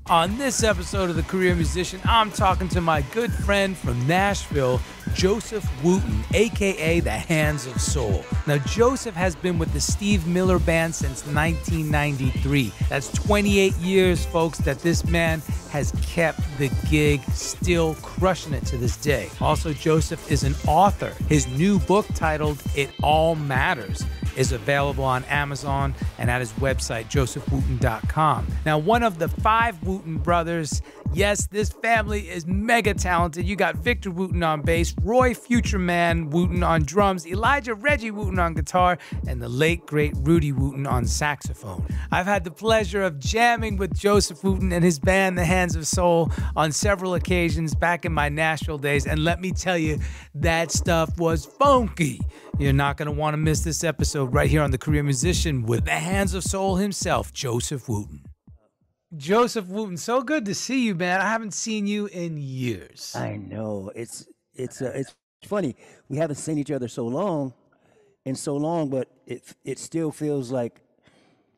On this episode of The Career Musician, I'm talking to my good friend from Nashville, Joseph Wooten, aka the Hands of Soul. Now, Joseph has been with the Steve Miller Band since 1993. That's 28 years, folks, that this man has kept the gig, still crushing it to this day. Also, Joseph is an author. His new book titled It All Matters is available on Amazon and at his website, josephwooten.com. Now, one of the 5 Wooten brothers, yes, this family is mega talented. You got Victor Wooten on bass, Roy Futureman Wooten on drums, Elijah Regi Wooten on guitar, and the late, great Rudy Wooten on saxophone. I've had the pleasure of jamming with Joseph Wooten and his band, The Hands of Soul, on several occasions back in my Nashville days, and let me tell you, that stuff was funky. You're not going to want to miss this episode right here on The Career Musician with the Hands of Soul himself, Joseph Wooten. Joseph Wooten, so good to see you, man. I haven't seen you in years. I know. It's funny. We haven't seen each other so long, but it still feels like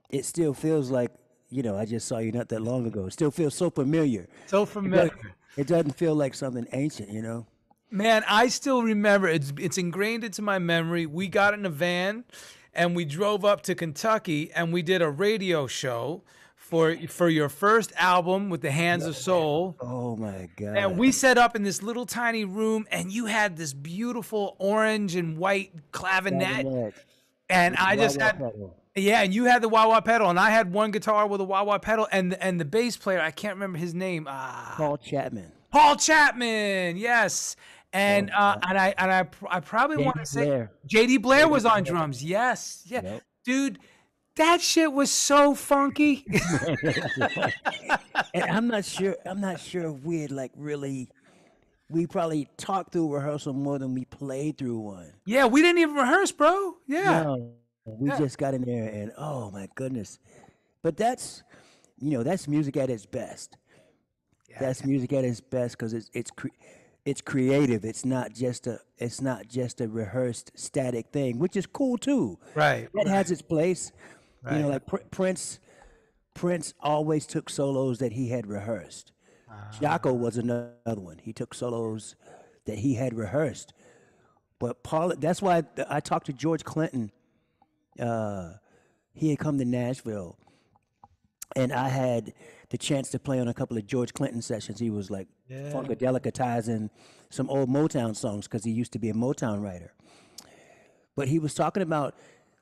you know, I just saw you not that long ago. It still feels so familiar. So familiar. It doesn't feel like something ancient, you know. Man, I still remember. It's ingrained into my memory. We got in a van and we drove up to Kentucky and we did a radio show for your first album with the Hands of Soul. Oh my God. And we set up in this little tiny room and you had this beautiful orange and white clavinet. And I just had pedal. Yeah, and you had the wah-wah pedal and I had one guitar with a wah-wah pedal and the bass player, I can't remember his name. Paul Chapman. Paul Chapman, yes. And I probably want to say J.D. Blair was on drums. Yes. Yeah. Yep. Dude, that shit was so funky. And I'm not sure if we had we probably talked through rehearsal more than we played through one. Yeah, we didn't even rehearse, bro. Yeah. No, we just got in there and oh my goodness. But that's music at its best. Yeah, that's music at its best because it's creative. It's not just a rehearsed static thing, which is cool too. Right. That has its place. Right. You know, like Prince always took solos that he had rehearsed. Jocko was another one. He took solos that he had rehearsed. But Paul, that's why I talked to George Clinton. He had come to Nashville, and I had the chance to play on a couple of George Clinton sessions. He was like funkadelicatizing some old Motown songs because he used to be a Motown writer. But he was talking about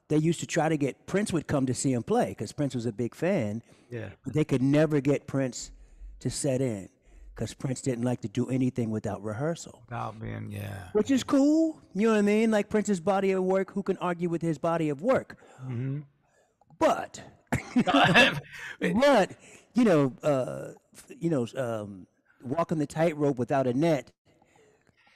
they used to try to get Prince would come to see him play because Prince was a big fan. Yeah. But they could never get Prince to set in because Prince didn't like to do anything without rehearsal. Oh, man, yeah. Which is cool. You know what I mean? Like Prince's body of work, who can argue with his body of work? Mm-hmm. But walking the tightrope without a net,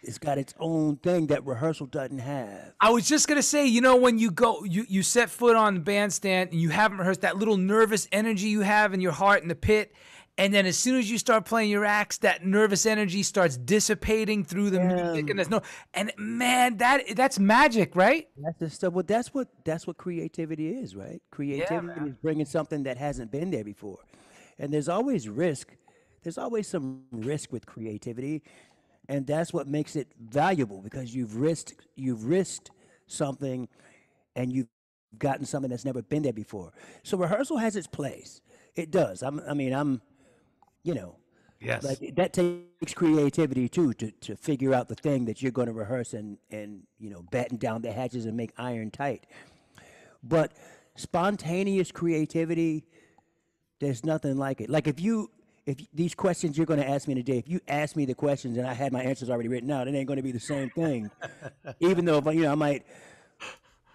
it's got its own thing that rehearsal doesn't have. I was just gonna say, you know, when you go, you set foot on the bandstand and you haven't rehearsed, that little nervous energy you have in your heart in the pit, and then as soon as you start playing your acts, that nervous energy starts dissipating through the music, and man, that's magic, right? That's the stuff. Well, that's what creativity is, right? Creativity is bringing something that hasn't been there before, and there's always risk. There's always some risk with creativity, and that's what makes it valuable because you've risked something, and you've gotten something that's never been there before. So rehearsal has its place. It does. Yes. Like that takes creativity too to figure out the thing that you're going to rehearse and batten down the hatches and make iron tight. But spontaneous creativity, there's nothing like it. Like if these questions you're going to ask me today, if you ask me the questions and I had my answers already written out, it ain't going to be the same thing. Even though I might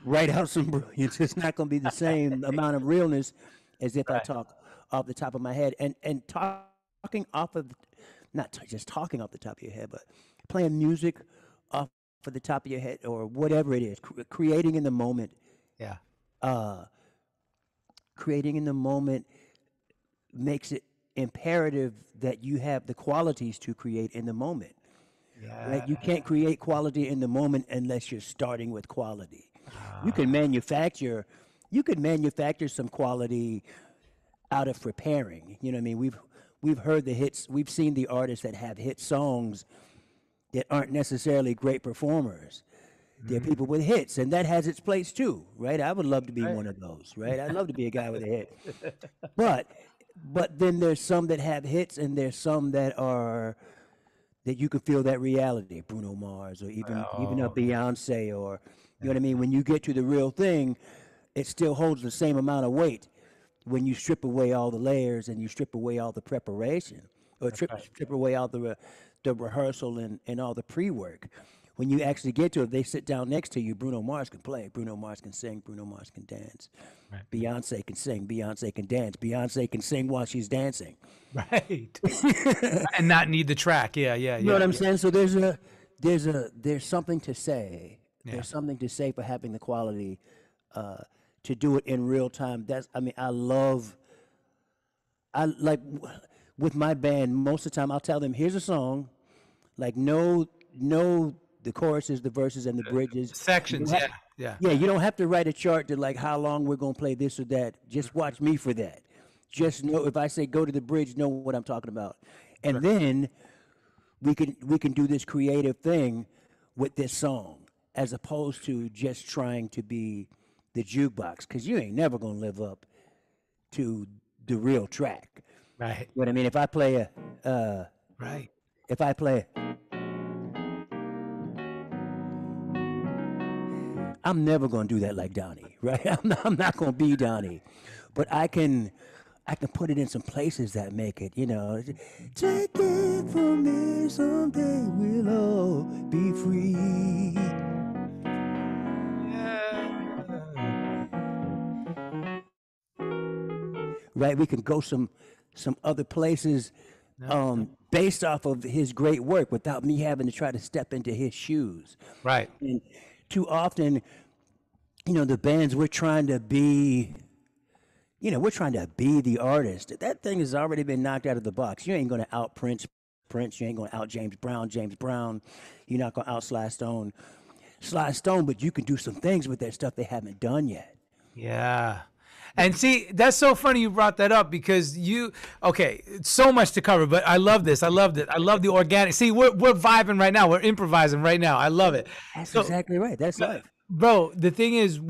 write out some brilliance, it's not going to be the same amount of realness as if I talk off the top of my head and talking off of, just talking off the top of your head, but playing music off of the top of your head or whatever it is, creating in the moment. Yeah. Creating in the moment makes it imperative that you have the qualities to create in the moment. right? You can't create quality in the moment unless you're starting with quality. You can manufacture some quality out of preparing. You know what I mean? We've heard the hits. We've seen the artists that have hit songs that aren't necessarily great performers. They're people with hits, and that has its place too, right? I would love to be one of those, right? I'd love to be a guy with a hit. But then there's some that have hits, and there's some that you can feel that reality, Bruno Mars, or even a Beyonce, or you know what I mean. When you get to the real thing, it still holds the same amount of weight when you strip away all the layers and you strip away all the preparation, or strip away all the rehearsal and all the pre-work. When you actually get to it, they sit down next to you. Bruno Mars can play. Bruno Mars can sing. Bruno Mars can dance. Right. Beyonce can sing. Beyonce can dance. Beyonce can sing while she's dancing. Right. And not need the track. Yeah. You know what I'm saying? So there's something to say. Yeah. There's something to say for having the quality to do it in real time. I like with my band, most of the time I'll tell them, here's a song, like know the choruses, the verses, and the bridges. Sections, yeah. Yeah, you don't have to write a chart to like how long we're going to play this or that. Just watch me for that. Just know if I say go to the bridge, know what I'm talking about. And then we can do this creative thing with this song as opposed to just trying to be the jukebox, because you ain't never going to live up to the real track. Right. You know what I mean? If I play I'm never going to do that like Donnie, right? I'm not going to be Donnie, but I can put it in some places that make it, you know. Take it from me, someday we'll all be free. Right? We can go some other places based off of his great work without me having to try to step into his shoes. Right. And too often, you know, the bands, we're trying to be the artist. That thing has already been knocked out of the box. You ain't going to out Prince. You ain't going to out James Brown. You're not going to out Sly Stone, but you can do some things with that stuff they haven't done yet. Yeah. And see, that's so funny you brought that up, because so much to cover, but I love this. I loved it. I love the organic. See, we're vibing right now. We're improvising right now. I love it. That's exactly right. That's life. Bro, the thing is,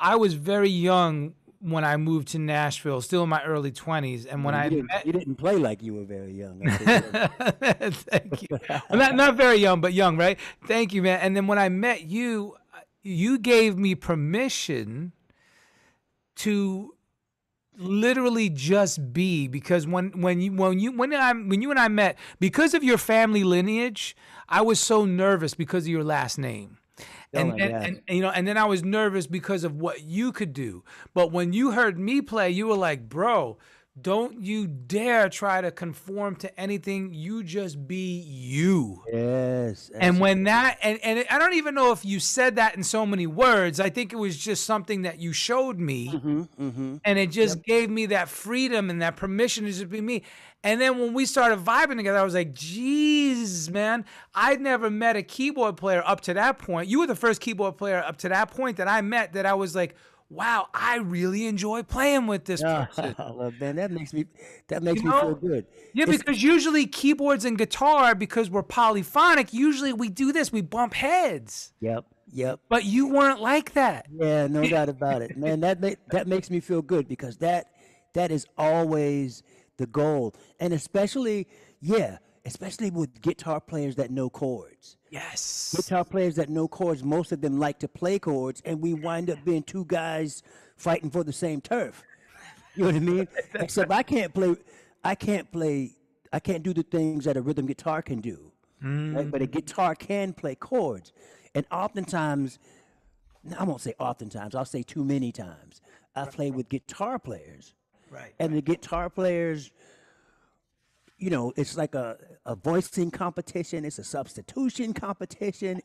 I was very young when I moved to Nashville, still in my early 20s, and when you didn't play like you were very young. Thank you. Well, not very young, but young, right? Thank you, man. And then when I met you, you gave me permission to literally just be, because when you and I met, because of your family lineage, I was so nervous because of your last name. And you know, and then I was nervous because of what you could do. But when you heard me play, you were like, bro, don't you dare try to conform to anything. You just be you. Yes. And when that, and I don't even know if you said that in so many words. I think it was just something that you showed me. And it just gave me that freedom and that permission to just be me. And then when we started vibing together, I was like, geez, man, I'd never met a keyboard player up to that point. You were the first keyboard player up to that point that I met that I was like, wow, I really enjoy playing with this person. Oh, man, that makes me feel good. Yeah, because usually keyboards and guitar, because we're polyphonic, usually we do this, we bump heads. Yep. But you weren't like that. Yeah, no doubt about it. Man, that makes me feel good, because that is always the goal. And especially with guitar players that know chords. Yes. Guitar players that know chords, most of them like to play chords, and we wind up being two guys fighting for the same turf. You know what I mean? Except I can't do the things that a rhythm guitar can do. Right? But a guitar can play chords. And oftentimes, I won't say oftentimes, I'll say too many times, I play with guitar players. Right. And the guitar players, you know, it's like a voicing competition. It's a substitution competition.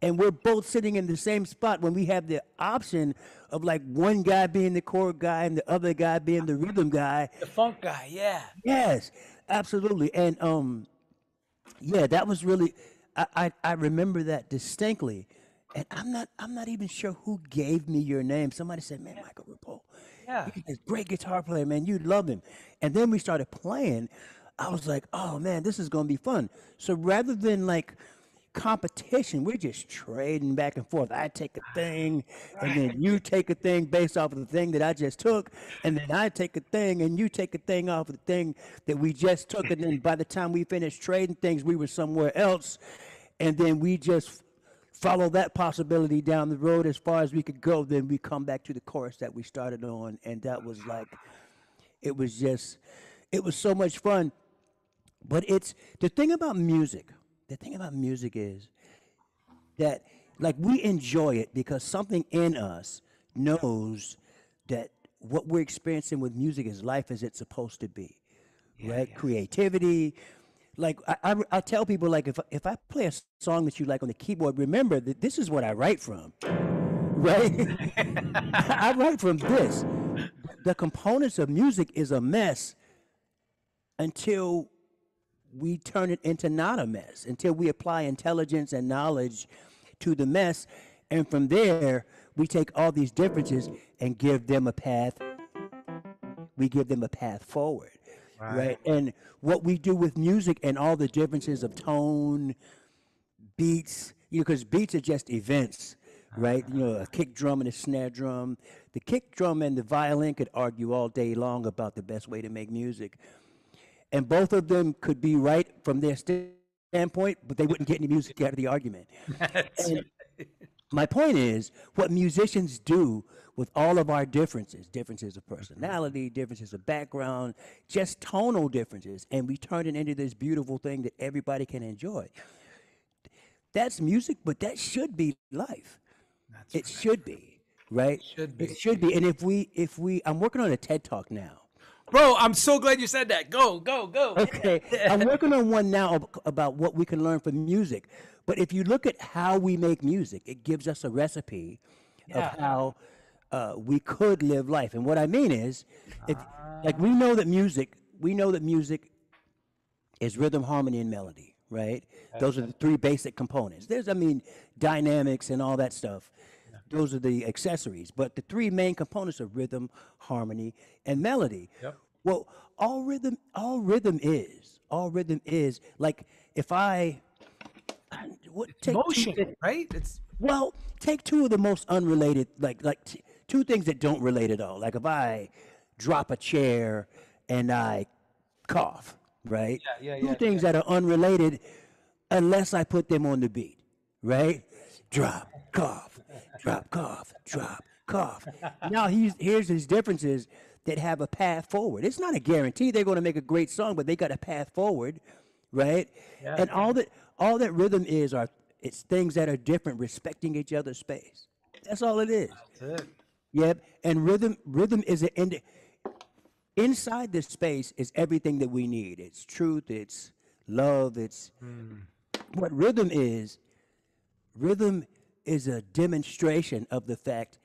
And we're both sitting in the same spot when we have the option of like one guy being the chord guy and the other guy being the rhythm guy. The funk guy, yeah. Yes, absolutely. And Yeah, that was really. I remember that distinctly, and I'm not even sure who gave me your name. Somebody said, "Man, Michael Rapole, Yeah. he's a great guitar player, man. You'd love him." And then we started playing. I was like, "Oh man, this is gonna be fun." So rather than like competition, we're just trading back and forth. I take a thing, and then you take a thing based off of the thing that I just took, and then I take a thing, and you take a thing off of the thing that we just took, and then by the time we finished trading things, we were somewhere else, and then we just follow that possibility down the road as far as we could go. Then we come back to the chorus that we started on, and that was like, it was just, it was so much fun. But it's the thing about music. The thing about music is that, like, we enjoy it because something in us knows that what we're experiencing with music is life as it's supposed to be, right? Creativity. Like, I tell people, like, if I play a song that you like on the keyboard, remember that this is what I write from, right? I write from this. The components of music is a mess until we turn it into not a mess, until we apply intelligence and knowledge to the mess. And from there, we take all these differences and give them a path. We give them a path forward, right? And what we do with music and all the differences of tone, beats, because beats are just events, right? A kick drum and a snare drum. The kick drum and the violin could argue all day long about the best way to make music. And both of them could be right from their standpoint, but they wouldn't get any music out of the argument. And my point is, what musicians do with all of our differences of personality, differences of background, just tonal differences, and we turn it into this beautiful thing that everybody can enjoy. That's music, but that should be life. It should be, right? It should be. And if we, I'm working on a TED Talk now. Bro, I'm so glad you said that. Go. Okay, I'm working on one now about what we can learn from music. But if you look at how we make music, it gives us a recipe of how we could live life. And what I mean is, like we know that music is rhythm, harmony, and melody, right? Those are the three basic components. There's, dynamics and all that stuff. Those are the accessories, but the three main components are rhythm, harmony, and melody. Yep. Well, all rhythm is like if take Motion, right? take two of the most unrelated, two things that don't relate at all. Like if I drop a chair and I cough, right? Two things that are unrelated unless I put them on the beat, right? Drop, cough, drop, cough, drop, cough. Now here's his differences that have a path forward. It's not a guarantee they're going to make a great song, but they got a path forward, right? Yeah. And all that rhythm it's things that are different, respecting each other's space. That's all it is. That's it. Yep. And rhythm is inside this space is everything that we need. It's truth. It's love. It's what rhythm is. Rhythm is a demonstration of the fact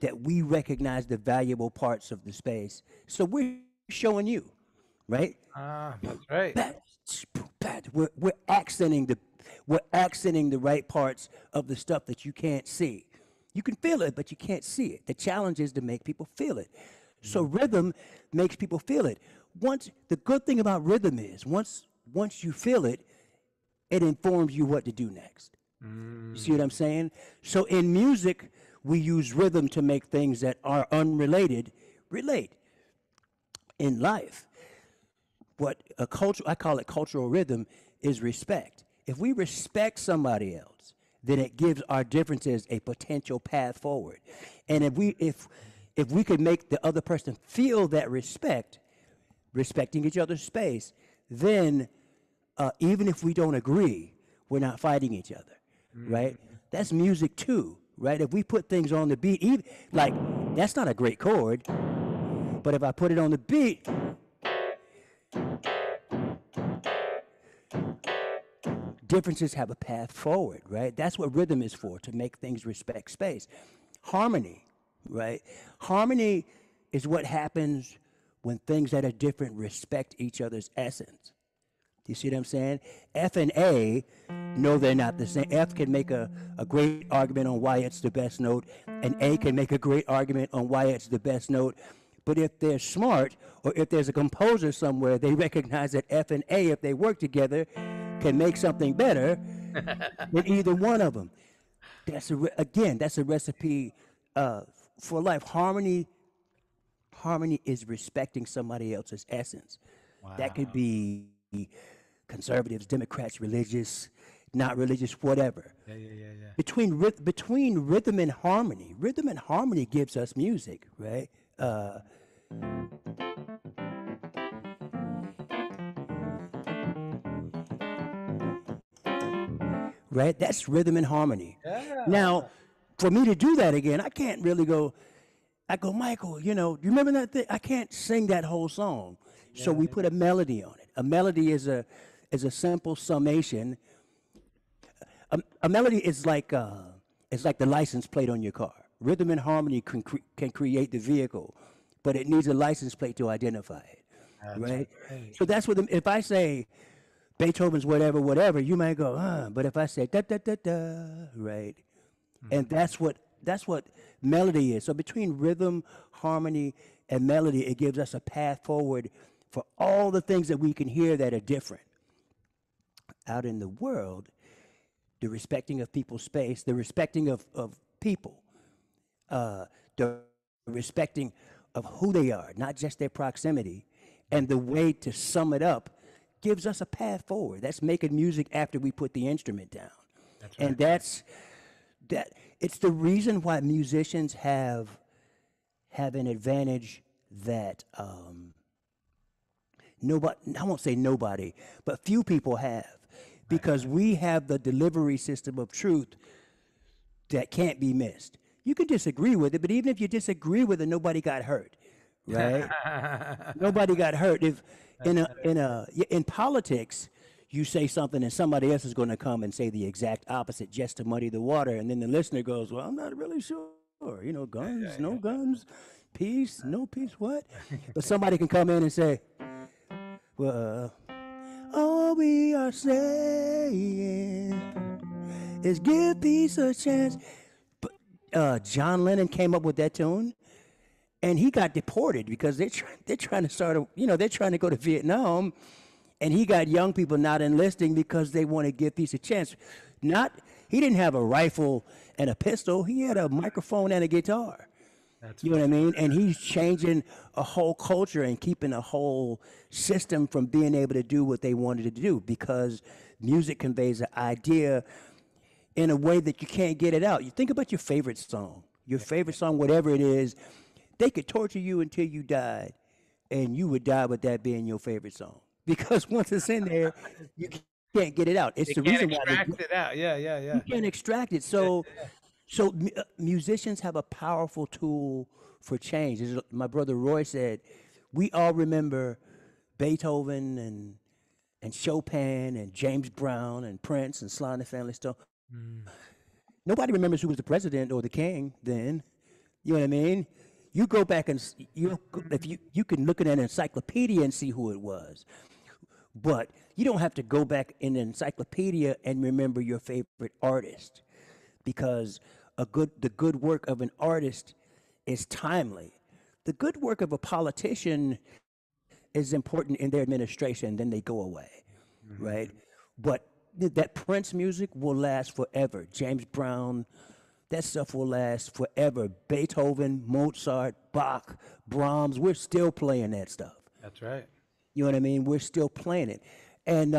that we recognize the valuable parts of the space. So we're showing you, right? That's right. We're accenting the right parts of the stuff that you can't see. You can feel it, but you can't see it. The challenge is to make people feel it. So rhythm makes people feel it. The good thing about rhythm is once you feel it, it informs you what to do next. You see what I'm saying? So in music, we use rhythm to make things that are unrelated relate. In life, I call it cultural rhythm, is respect. If we respect somebody else, then it gives our differences a potential path forward. And if we could make the other person feel that respecting each other's space, then even if we don't agree, we're not fighting each other. Right? That's music too, right? If we put things on the beat, that's not a great chord, but if I put it on the beat, differences have a path forward, right? That's what rhythm is for, to make things respect space. Harmony, right? Harmony is what happens when things that are different respect each other's essence. You see what I'm saying? F and A, no, they're not the same. F can make a great argument on why it's the best note, and A can make a great argument on why it's the best note. But if they're smart, or if there's a composer somewhere, they recognize that F and A, if they work together, can make something better than either one of them. Again, that's a recipe for life. Harmony is respecting somebody else's essence. Wow. That could be conservatives, Democrats, religious, not religious, whatever. Yeah. Between rhythm and harmony gives us music, right? Right? That's rhythm and harmony. Yeah. Now, for me to do that again, I can't really go, Michael, you remember that thing? I can't sing that whole song. So we put a melody on it. A melody is a simple summation. A melody is like the license plate on your car. Rhythm and harmony can create the vehicle, but it needs a license plate to identify it, right? So that's what if I say Beethoven's whatever, you might go, but if I say da da da da, right? And that's what melody is. So between rhythm, harmony, and melody, it gives us a path forward for all the things that we can hear that are different. Out in the world, the respecting of people's space, the respecting of people, the respecting of who they are, not just their proximity, and the way to sum it up gives us a path forward. That's making music after we put the instrument down. That's right. And it's the reason why musicians have an advantage that nobody, I won't say nobody, but few people have, because we have the delivery system of truth that can't be missed. You can disagree with it, but even if you disagree with it, nobody got hurt, right? Nobody got hurt. If in politics, you say something and somebody else is going to come and say the exact opposite just to muddy the water, and then the listener goes, "Well, I'm not really sure. Guns, no guns, peace, no peace, what?" But somebody can come in and say, "Well, all we are saying is give peace a chance." But John Lennon came up with that tune, and he got deported because they're trying to go to Vietnam, and he got young people not enlisting because they want to give peace a chance. He didn't have a rifle and a pistol. He had a microphone and a guitar. You know what I mean? And he's changing a whole culture and keeping a whole system from being able to do what they wanted to do, because music conveys an idea in a way that you can't get it out. You think about your favorite song, whatever it is, they could torture you until you died, and you would die with that being your favorite song. Because once it's in there, you can't get it out. It's the reason why you can't extract it out. Yeah. You can't extract it. So musicians have a powerful tool for change. As my brother Roy said, we all remember Beethoven and Chopin and James Brown and Prince and Sly and the Family Stone. Nobody remembers who was the president or the king then. You know what I mean? You go back and you can look at an encyclopedia and see who it was, but you don't have to go back in the encyclopedia and remember your favorite artist, because the good work of an artist is timely. The good work of a politician is important in their administration, then they go away, right? But that Prince music will last forever. James Brown, that stuff will last forever. Beethoven, Mozart, Bach, Brahms, we're still playing that stuff. That's right. You know what I mean? We're still playing it. And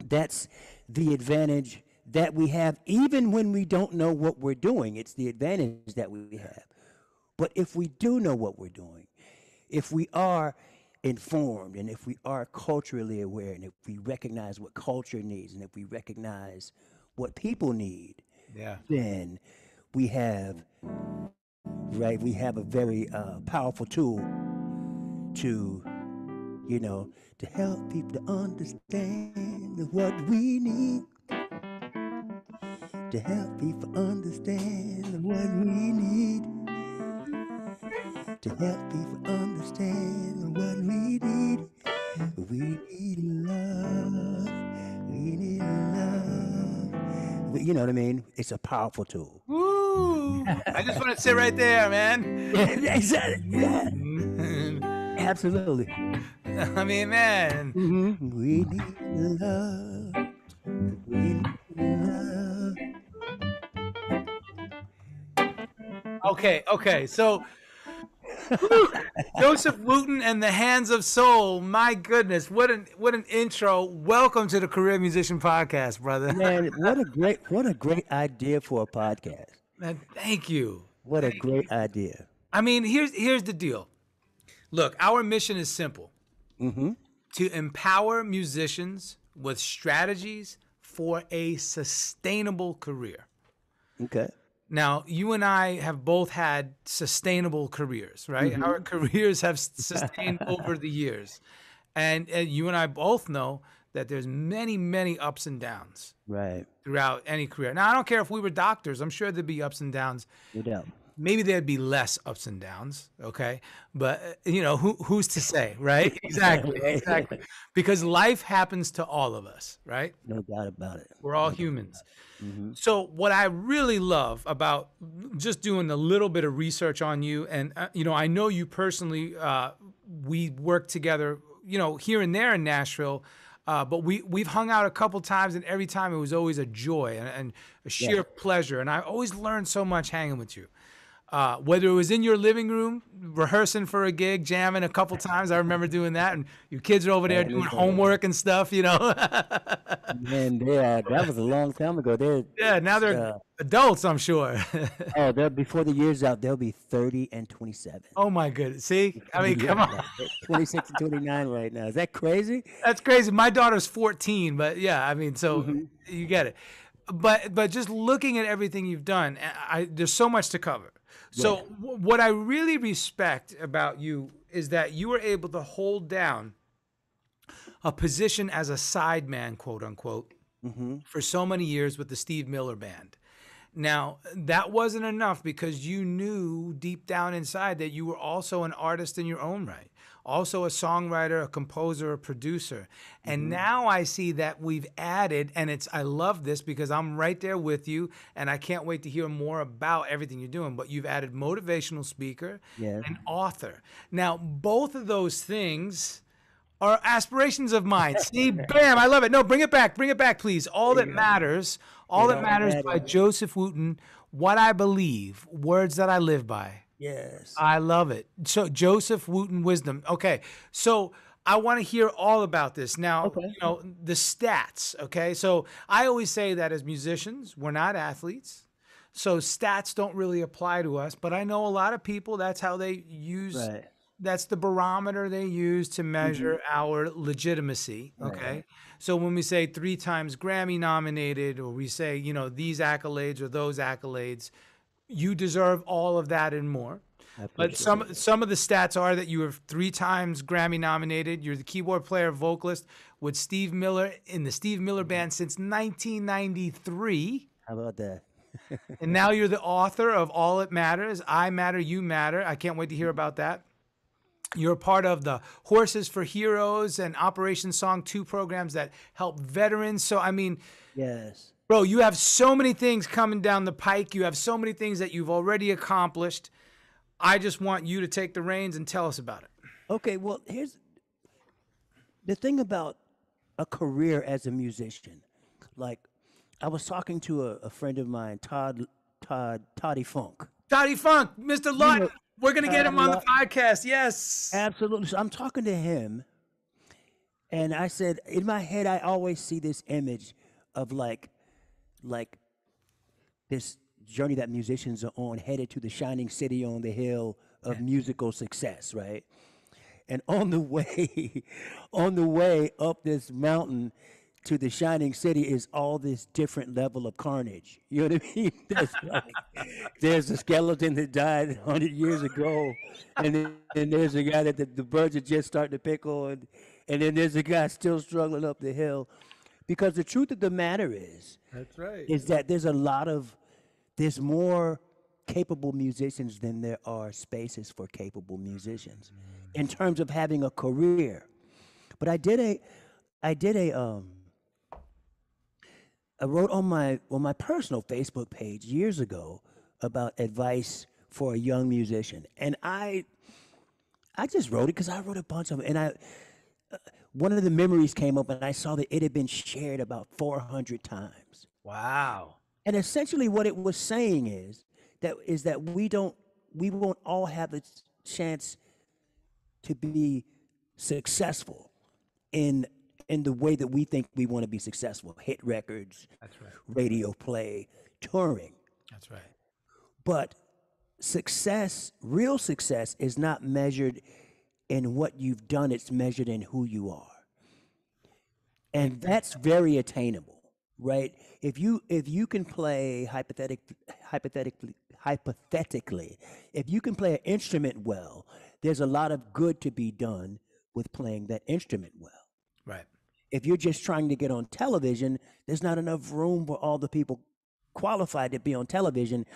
that's the advantage that we have, even when we don't know what we're doing. It's the advantage that we have. But if we do know what we're doing, if we are informed, and if we are culturally aware, and if we recognize what culture needs, and if we recognize what people need, then we have a very powerful tool to help people to understand what we need, to help people understand what we need, to help people understand what we need. We need love. We need love. You know what I mean? It's a powerful tool. Woo! I just want to sit right there, man. Yeah, exactly. Yeah. Absolutely. I mean, man. We need love. We need love. Okay. So, Joseph Wooten and the Hands of Soul. My goodness, what an intro! Welcome to the Career Musician Podcast, brother. Man, what a great idea for a podcast. Man, thank you. What a great idea. I mean, here's the deal. Look, our mission is simple: to empower musicians with strategies for a sustainable career. Okay. Now, you and I have both had sustainable careers, right? Our careers have sustained over the years. And you and I both know that there's many, many ups and downs throughout any career. Now, I don't care if we were doctors. I'm sure there'd be ups and downs. No doubt. Maybe there'd be less ups and downs, okay? But, who's to say, right? Exactly. Because life happens to all of us, right? No doubt about it. We're all humans. So what I really love about just doing a little bit of research on you, and, I know you personally, we work together, here and there in Nashville, but we've hung out a couple times, and every time it was always a joy and a sheer pleasure. And I always learned so much hanging with you. Whether it was in your living room, rehearsing for a gig, jamming a couple times, I remember doing that, and your kids are over there doing homework and stuff, Man, that was a long time ago. Now they're adults, I'm sure. They'll before the year's out, they'll be 30 and 27. Oh my goodness! See, I mean, come on, 26 and 29 right now. Is that crazy? That's crazy. My daughter's 14, but yeah, I mean, so you get it. But just looking at everything you've done, there's so much to cover. So what I really respect about you is that you were able to hold down a position as a sideman, quote unquote, for so many years with the Steve Miller Band. Now, that wasn't enough because you knew deep down inside that you were also an artist in your own right, also a songwriter, a composer, a producer. And now I see that we've added, and I love this because I'm right there with you, and I can't wait to hear more about everything you're doing, but you've added motivational speaker and author. Now, both of those things are aspirations of mine. See, bam, I love it. No, bring it back, please. All That Matters by Joseph Wooten, What I Believe, Words That I Live By. Yes. I love it. So Joseph Wooten Wisdom. Okay, so I want to hear all about this. Now, the stats, okay? So I always say that as musicians, we're not athletes. So stats don't really apply to us, but I know a lot of people, that's how they use that's the barometer they use to measure our legitimacy, okay? So when we say 3 times Grammy nominated, or we say, these accolades or those accolades, you deserve all of that and more. But some of the stats are that you were 3 times Grammy nominated. You're the keyboard player, vocalist with Steve Miller in the Steve Miller Band since 1993. How about that? And now you're the author of All That Matters, I Matter, You Matter. I can't wait to hear about that. You're a part of the Horses for Heroes and Operation Song 2 programs that help veterans. So, I mean, yes. Bro, you have so many things coming down the pike. You have so many things that you've already accomplished. I just want you to take the reins and tell us about it. Okay, well, here's the thing about a career as a musician. Like, I was talking to a friend of mine, Toddy Funk. Toddy Funk, Mr. Lawton. We're going to get him on the podcast. Yes. Absolutely. So I'm talking to him, and I said, in my head, I always see this image of like this journey that musicians are on, headed to the shining city on the hill of musical success, right? And on the way up this mountain to the shining city is all this different level of carnage. You know what I mean? There's a skeleton that died 100 years ago, and then there's a guy that the birds are just starting to pickle, and then there's a guy still struggling up the hill. Because the truth of the matter is, is that there's more capable musicians than there are spaces for capable musicians in terms of having a career. But I wrote on my personal Facebook page years ago about advice for a young musician, and I just wrote it because I wrote a bunch of them, and one of the memories came up, and I saw that it had been shared about 400 times. Wow. And essentially, what it was saying is that we won't all have the chance to be successful in the way that we think we want to be successful. Hit records, That's right. radio play, touring. That's right. But real success is not measured in what you've done, it's measured in who you are. And that's very attainable, right? If you can play hypothetically, if you can play an instrument well, there's a lot of good to be done with playing that instrument well. Right. If you're just trying to get on television, there's not enough room for all the people qualified to be on television.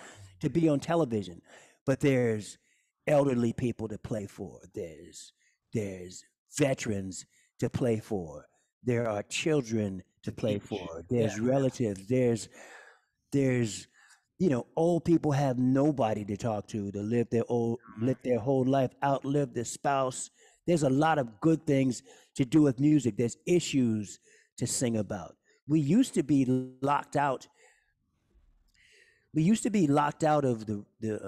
But there's elderly people to play for. There's veterans to play for. There are children to play for. There's relatives. There's old people have nobody to talk to live their whole life, outlive their spouse. There's a lot of good things to do with music. There's issues to sing about. We used to be locked out. We used to be locked out of the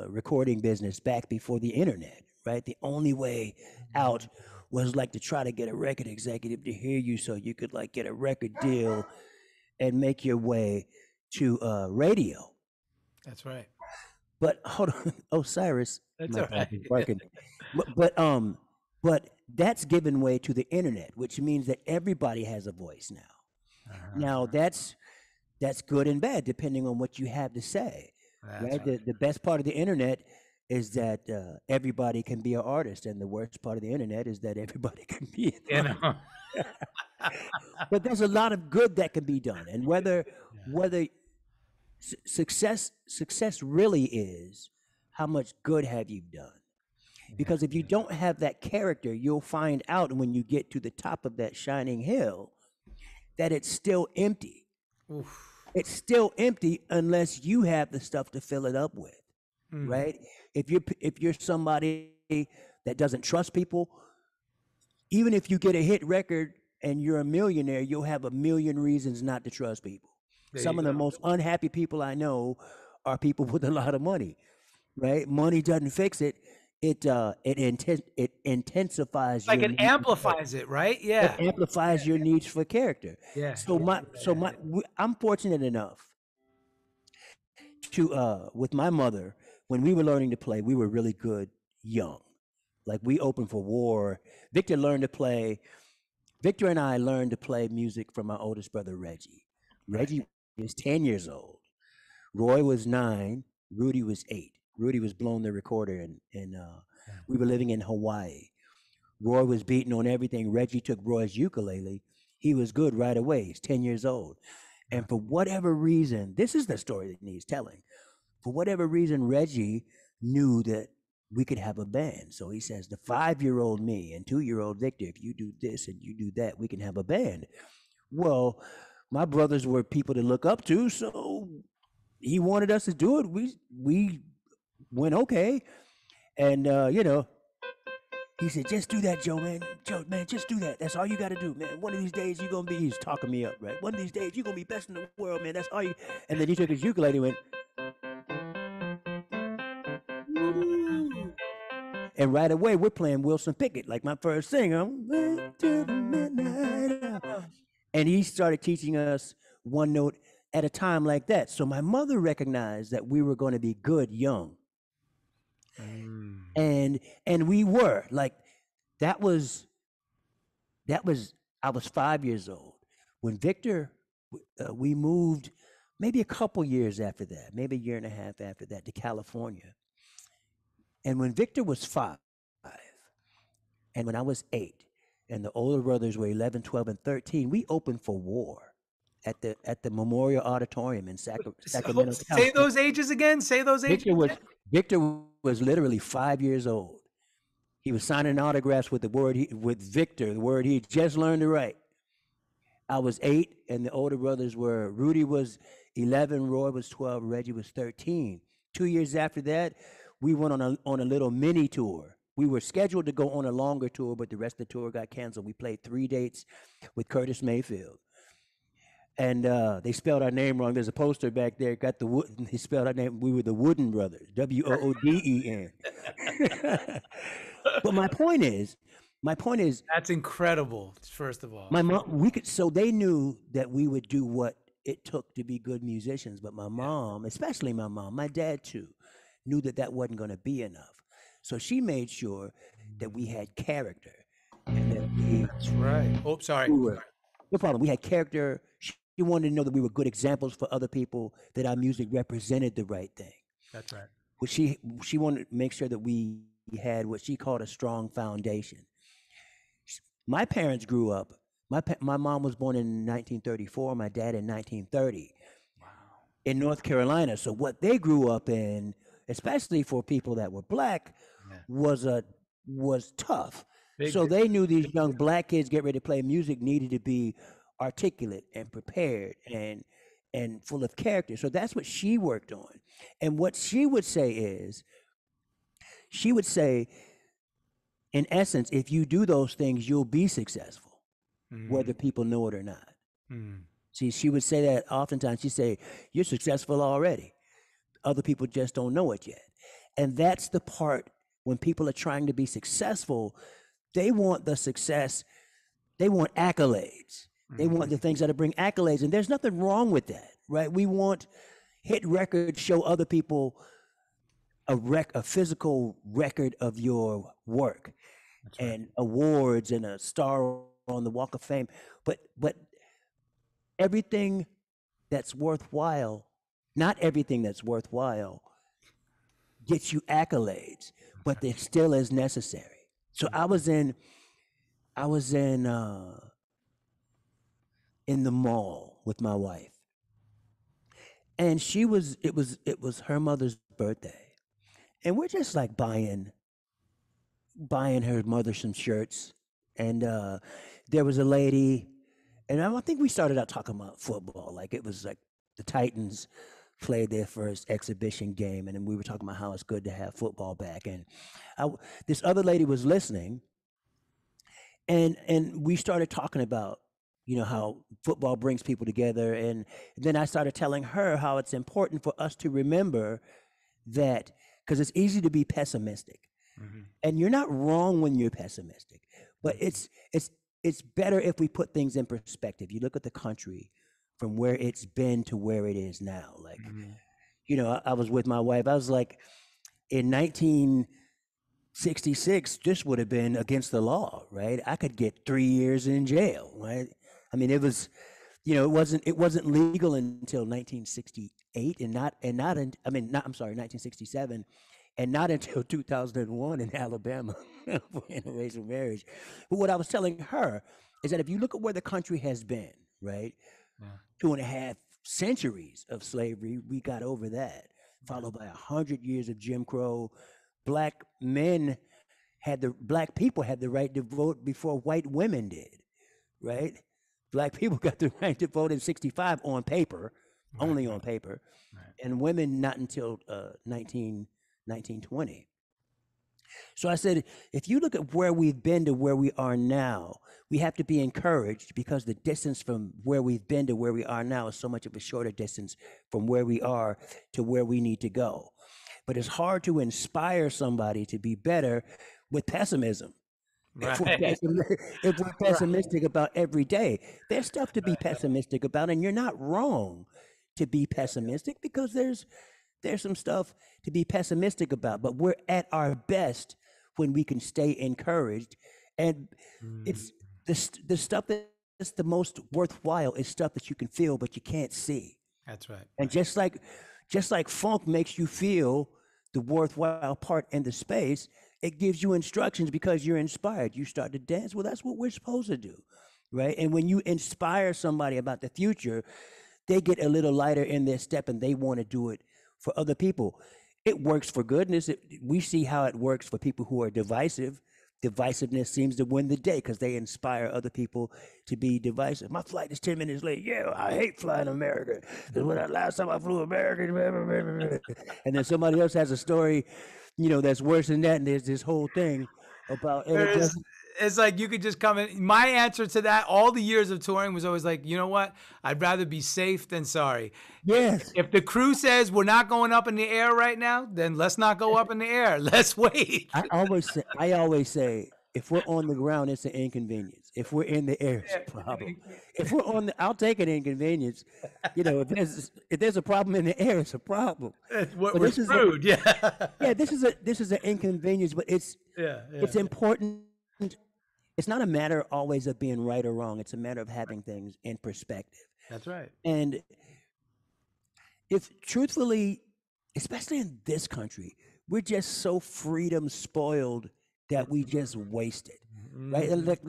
recording business back before the internet, right? The only way out was like to try to get a record executive to hear you so you could like get a record deal and make your way to radio. That's right. But hold on, Osiris. That's all right. Working. But that's given way to the internet, which means that everybody has a voice now. Now that's good and bad depending on what you have to say. Right? The best part of the internet is that everybody can be an artist, and the worst part of the internet is that everybody can be an artist. But there's a lot of good that can be done, and whether success really is how much good have you done. Because if you don't have that character, you'll find out when you get to the top of that shining hill that it's still empty. Oof. It's still empty unless you have the stuff to fill it up with, right? If you're somebody that doesn't trust people, even if you get a hit record and you're a millionaire, you'll have a million reasons not to trust people. Some of the most unhappy people I know are people with a lot of money, right? Money doesn't fix it. It intensifies. Like it amplifies it, right? Yeah. It amplifies your needs for character. Yeah. I'm fortunate enough to with my mother, when we were learning to play, we were really good young. Like we opened for war. Victor and I learned to play music from my oldest brother, Regi. Regi was 10 years old. Roy was 9. Rudy was 8. Rudy was blowing the recorder, and we were living in Hawaii. Roy was beating on everything. Regi took Roy's ukulele. He was good right away. He's 10 years old. And for whatever reason, this is the story that needs telling. For whatever reason, Regi knew that we could have a band. So he says, the 5-year-old me and 2-year-old Victor, if you do this and you do that, we can have a band. Well, my brothers were people to look up to, so he wanted us to do it. We went okay, and he said, just do that, Joe, man, just do that. That's all you got to do, man. One of these days you're gonna be, he's talking me up, right? One of these days you're gonna be best in the world, man. That's all you. And then he took his ukulele and went, and right away we're playing Wilson Pickett, like my first singer. And he started teaching us one note at a time like that. So my mother recognized that we were going to be good young. And we were like, I was 5 years old when Victor, we moved maybe a couple years after that, maybe a year and a half after that, to California. And when Victor was 5 and when I was 8 and the older brothers were 11, 12, and 13, we opened for war at the Memorial Auditorium in Sacramento. Say those ages again. Say those ages. Victor was literally 5 years old, He was signing autographs with with Victor, the word he had just learned to write. I was 8, and the older brothers were, Rudy was 11, Roy was 12, Regi was 13. 2 years after that, we went on a little mini tour. We were scheduled to go on a longer tour, but the rest of the tour got canceled. We played 3 dates with Curtis Mayfield. And they spelled our name wrong. There's a poster back there, got the Wooten. They spelled our name. We were the Wooten Brothers, Wooden. But my point is, That's incredible. First of all, my mom, so they knew that we would do what it took to be good musicians. But my mom, especially my mom, my dad too, knew that that wasn't going to be enough. So she made sure that we had character. And that that's right. Oh, sorry. No problem. We had character. She wanted to know that we were good examples for other people, that our music represented the right thing. That's right. But she wanted to make sure that we had what she called a strong foundation. My parents grew up. My mom was born in 1934. My dad in 1930. Wow. In North Carolina. So what they grew up in, especially for people that were black, was tough. So they knew these young black kids get ready to play music needed to be articulate and prepared and full of character. So that's what she worked on. And what she would say is, in essence, if you do those things, you'll be successful, whether people know it or not. See, she would say that oftentimes. She'd say, you're successful already. Other people just don't know it yet. And that's the part when people are trying to be successful, they want the success, they want accolades. They want the things that bring accolades, and there's nothing wrong with that, right? We want hit records, show other people a physical record of your work. That's right. And awards and a star on the Walk of Fame. But everything that's worthwhile, not everything that's worthwhile gets you accolades, but they're still as necessary. So I was in the mall with my wife, and it was her mother's birthday, and we're just like buying her mother some shirts, and there was a lady, and I think we started out talking about football, like it was like the Titans played their first exhibition game, and then we were talking about how it's good to have football back, and this other lady was listening, and we started talking about, you know, how football brings people together. And then I started telling her how it's important for us to remember that, because it's easy to be pessimistic. And you're not wrong when you're pessimistic, but it's better if we put things in perspective. You look at the country from where it's been to where it is now. Like, you know, I was with my wife. I was like, in 1966, this would have been against the law, right? I could get 3 years in jail, right? I mean, it was, you know, it wasn't legal until 1968, I'm sorry, 1967, and not until 2001 in Alabama for interracial marriage. But what I was telling her is that if you look at where the country has been, right, 2.5 centuries of slavery, we got over that, followed by 100 years of Jim Crow. Black people had the right to vote before white women did, right? Black people got the right to vote in 65 on paper, only on paper, and women not until 1920. So I said, if you look at where we've been to where we are now, we have to be encouraged, because the distance from where we've been to where we are now is so much of a shorter distance from where we are to where we need to go. But it's hard to inspire somebody to be better with pessimism. Right. If we're pessimistic about every day, there's stuff to be pessimistic about, and you're not wrong to be pessimistic, because there's some stuff to be pessimistic about. But we're at our best when we can stay encouraged, and it's the stuff that's the most worthwhile is stuff that you can feel but you can't see. That's right. And just like funk makes you feel the worthwhile part in the space, it gives you instructions because you're inspired. You start to dance. Well, that's what we're supposed to do, right? And when you inspire somebody about the future, they get a little lighter in their step and they want to do it for other people. It works for goodness. We see how it works for people who are divisive. divisiveness seems to win the day because they inspire other people to be divisive. My flight is 10 minutes late. Yeah, I hate flying American. Because last time I flew American, and then somebody else has a story, that's worse than that. And there's this whole thing about, and it doesn't. It's like you could just come in. My answer to that, all the years of touring, was always like, you know what? I'd rather be safe than sorry. Yes. If the crew says we're not going up in the air right now, then let's not go up in the air. Let's wait. I always say, if we're on the ground, it's an inconvenience. If we're in the air, it's a problem. If we're I'll take an inconvenience. If there's a problem in the air, it's a problem. We're screwed. Yeah. Yeah. This is an inconvenience, but it's important. It's not a matter always of being right or wrong. It's a matter of having things in perspective. That's right. And if truthfully, especially in this country, we're just so freedom spoiled that we just waste it, right? And look,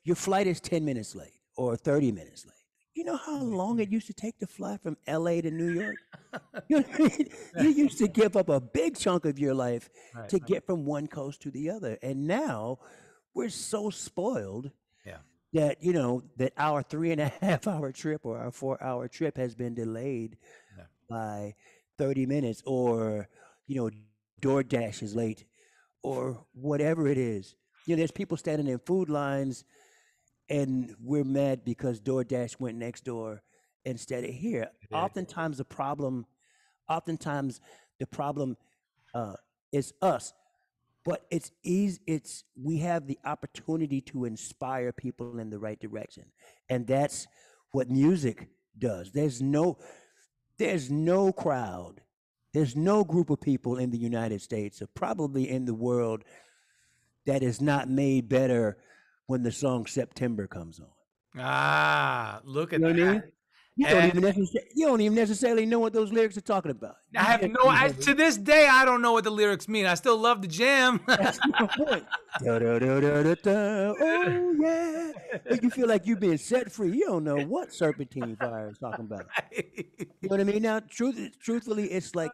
your flight is 10 minutes late or 30 minutes late. You know how long it used to take to fly from LA to New York? You know what I mean? You used to give up a big chunk of your life to get from one coast to the other. And now we're so spoiled that, that our 3.5 hour trip or our 4 hour trip has been delayed by 30 minutes, or, DoorDash is late, or whatever it is. There's people standing in food lines and we're mad because DoorDash went next door instead of here. Oftentimes the problem is us. But it's easy. We have the opportunity to inspire people in the right direction, and that's what music does. There's no crowd, there's no group of people in the United States, or probably in the world, that is not made better when the song September comes on. Look at that. You don't even necessarily know what those lyrics are talking about. I have to this day, I don't know what the lyrics mean. I still love the jam. That's my point. Oh, yeah. But you feel like you're being set free. You don't know what serpentine fire is talking about. You know what I mean? Now, truthfully, it's like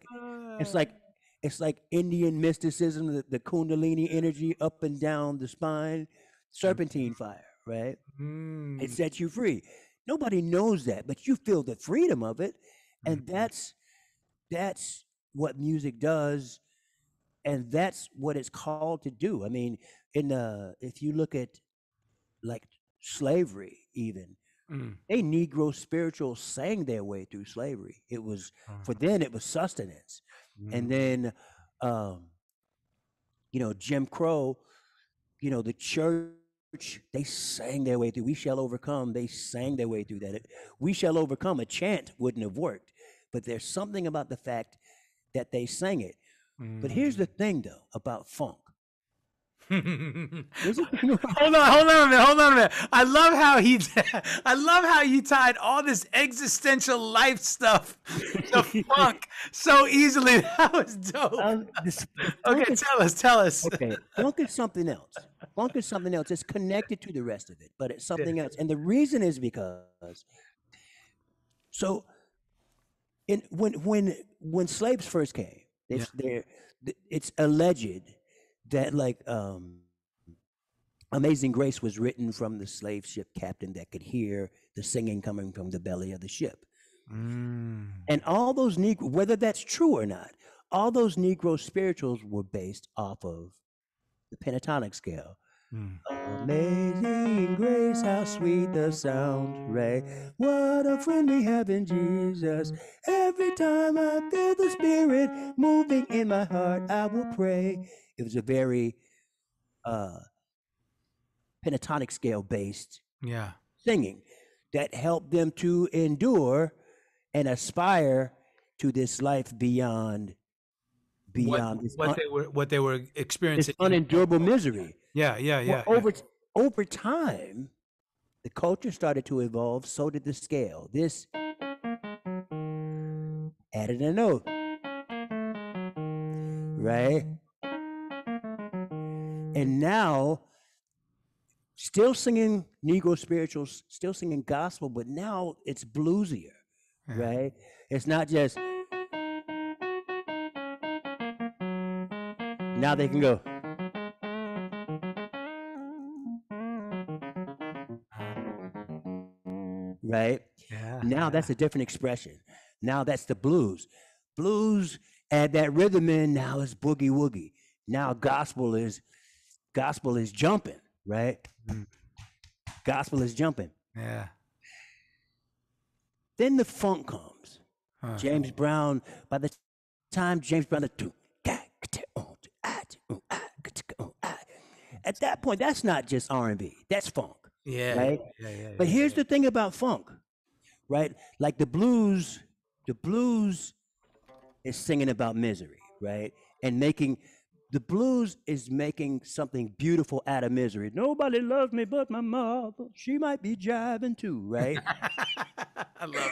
Indian mysticism, the Kundalini energy up and down the spine, serpentine fire, right? It sets you free. Nobody knows that, but you feel the freedom of it, and that's what music does, and that's what it's called to do. I mean, if you look at like slavery, even they Negro spirituals sang their way through slavery. It was for them, it was sustenance, and then Jim Crow, the church. They sang their way through. We shall overcome. They sang their way through that. We shall overcome. A chant wouldn't have worked, but there's something about the fact that they sang it. But here's the thing, though, about funk. Hold on a minute. I love how you tied all this existential life stuff to funk so easily. That was dope. Okay, tell us. Okay, funk is something else. It's connected to the rest of it, but it's something else. And the reason is because, when slaves first came, it's alleged that Amazing Grace was written from the slave ship captain that could hear the singing coming from the belly of the ship. And all those Negro, whether that's true or not, all those Negro spirituals were based off of the pentatonic scale. Amazing grace, how sweet the sound, right? What a friend we have in Jesus. Every time I feel the Spirit moving in my heart, I will pray. It was a very pentatonic scale based singing that helped them to endure and aspire to this life beyond what they were experiencing, this unendurable misery. Yeah. Over time, the culture started to evolve. So did the scale. This added a note, right? And now, still singing Negro spirituals, still singing gospel, but now it's bluesier, right? It's not just. Now they can go. Now that's a different expression. Now that's the blues. Blues add that rhythm in. Now it's boogie woogie. Now gospel is jumping, right? Gospel is jumping. Yeah. Then the funk comes. James Brown. By the time James Brown, at that point, that's not just R&B. That's funk. Yeah. Right. But here's the thing about funk, right? Like the blues is singing about misery, right? And the blues is making something beautiful out of misery. Nobody loves me but my mother. She might be jiving too, right? I love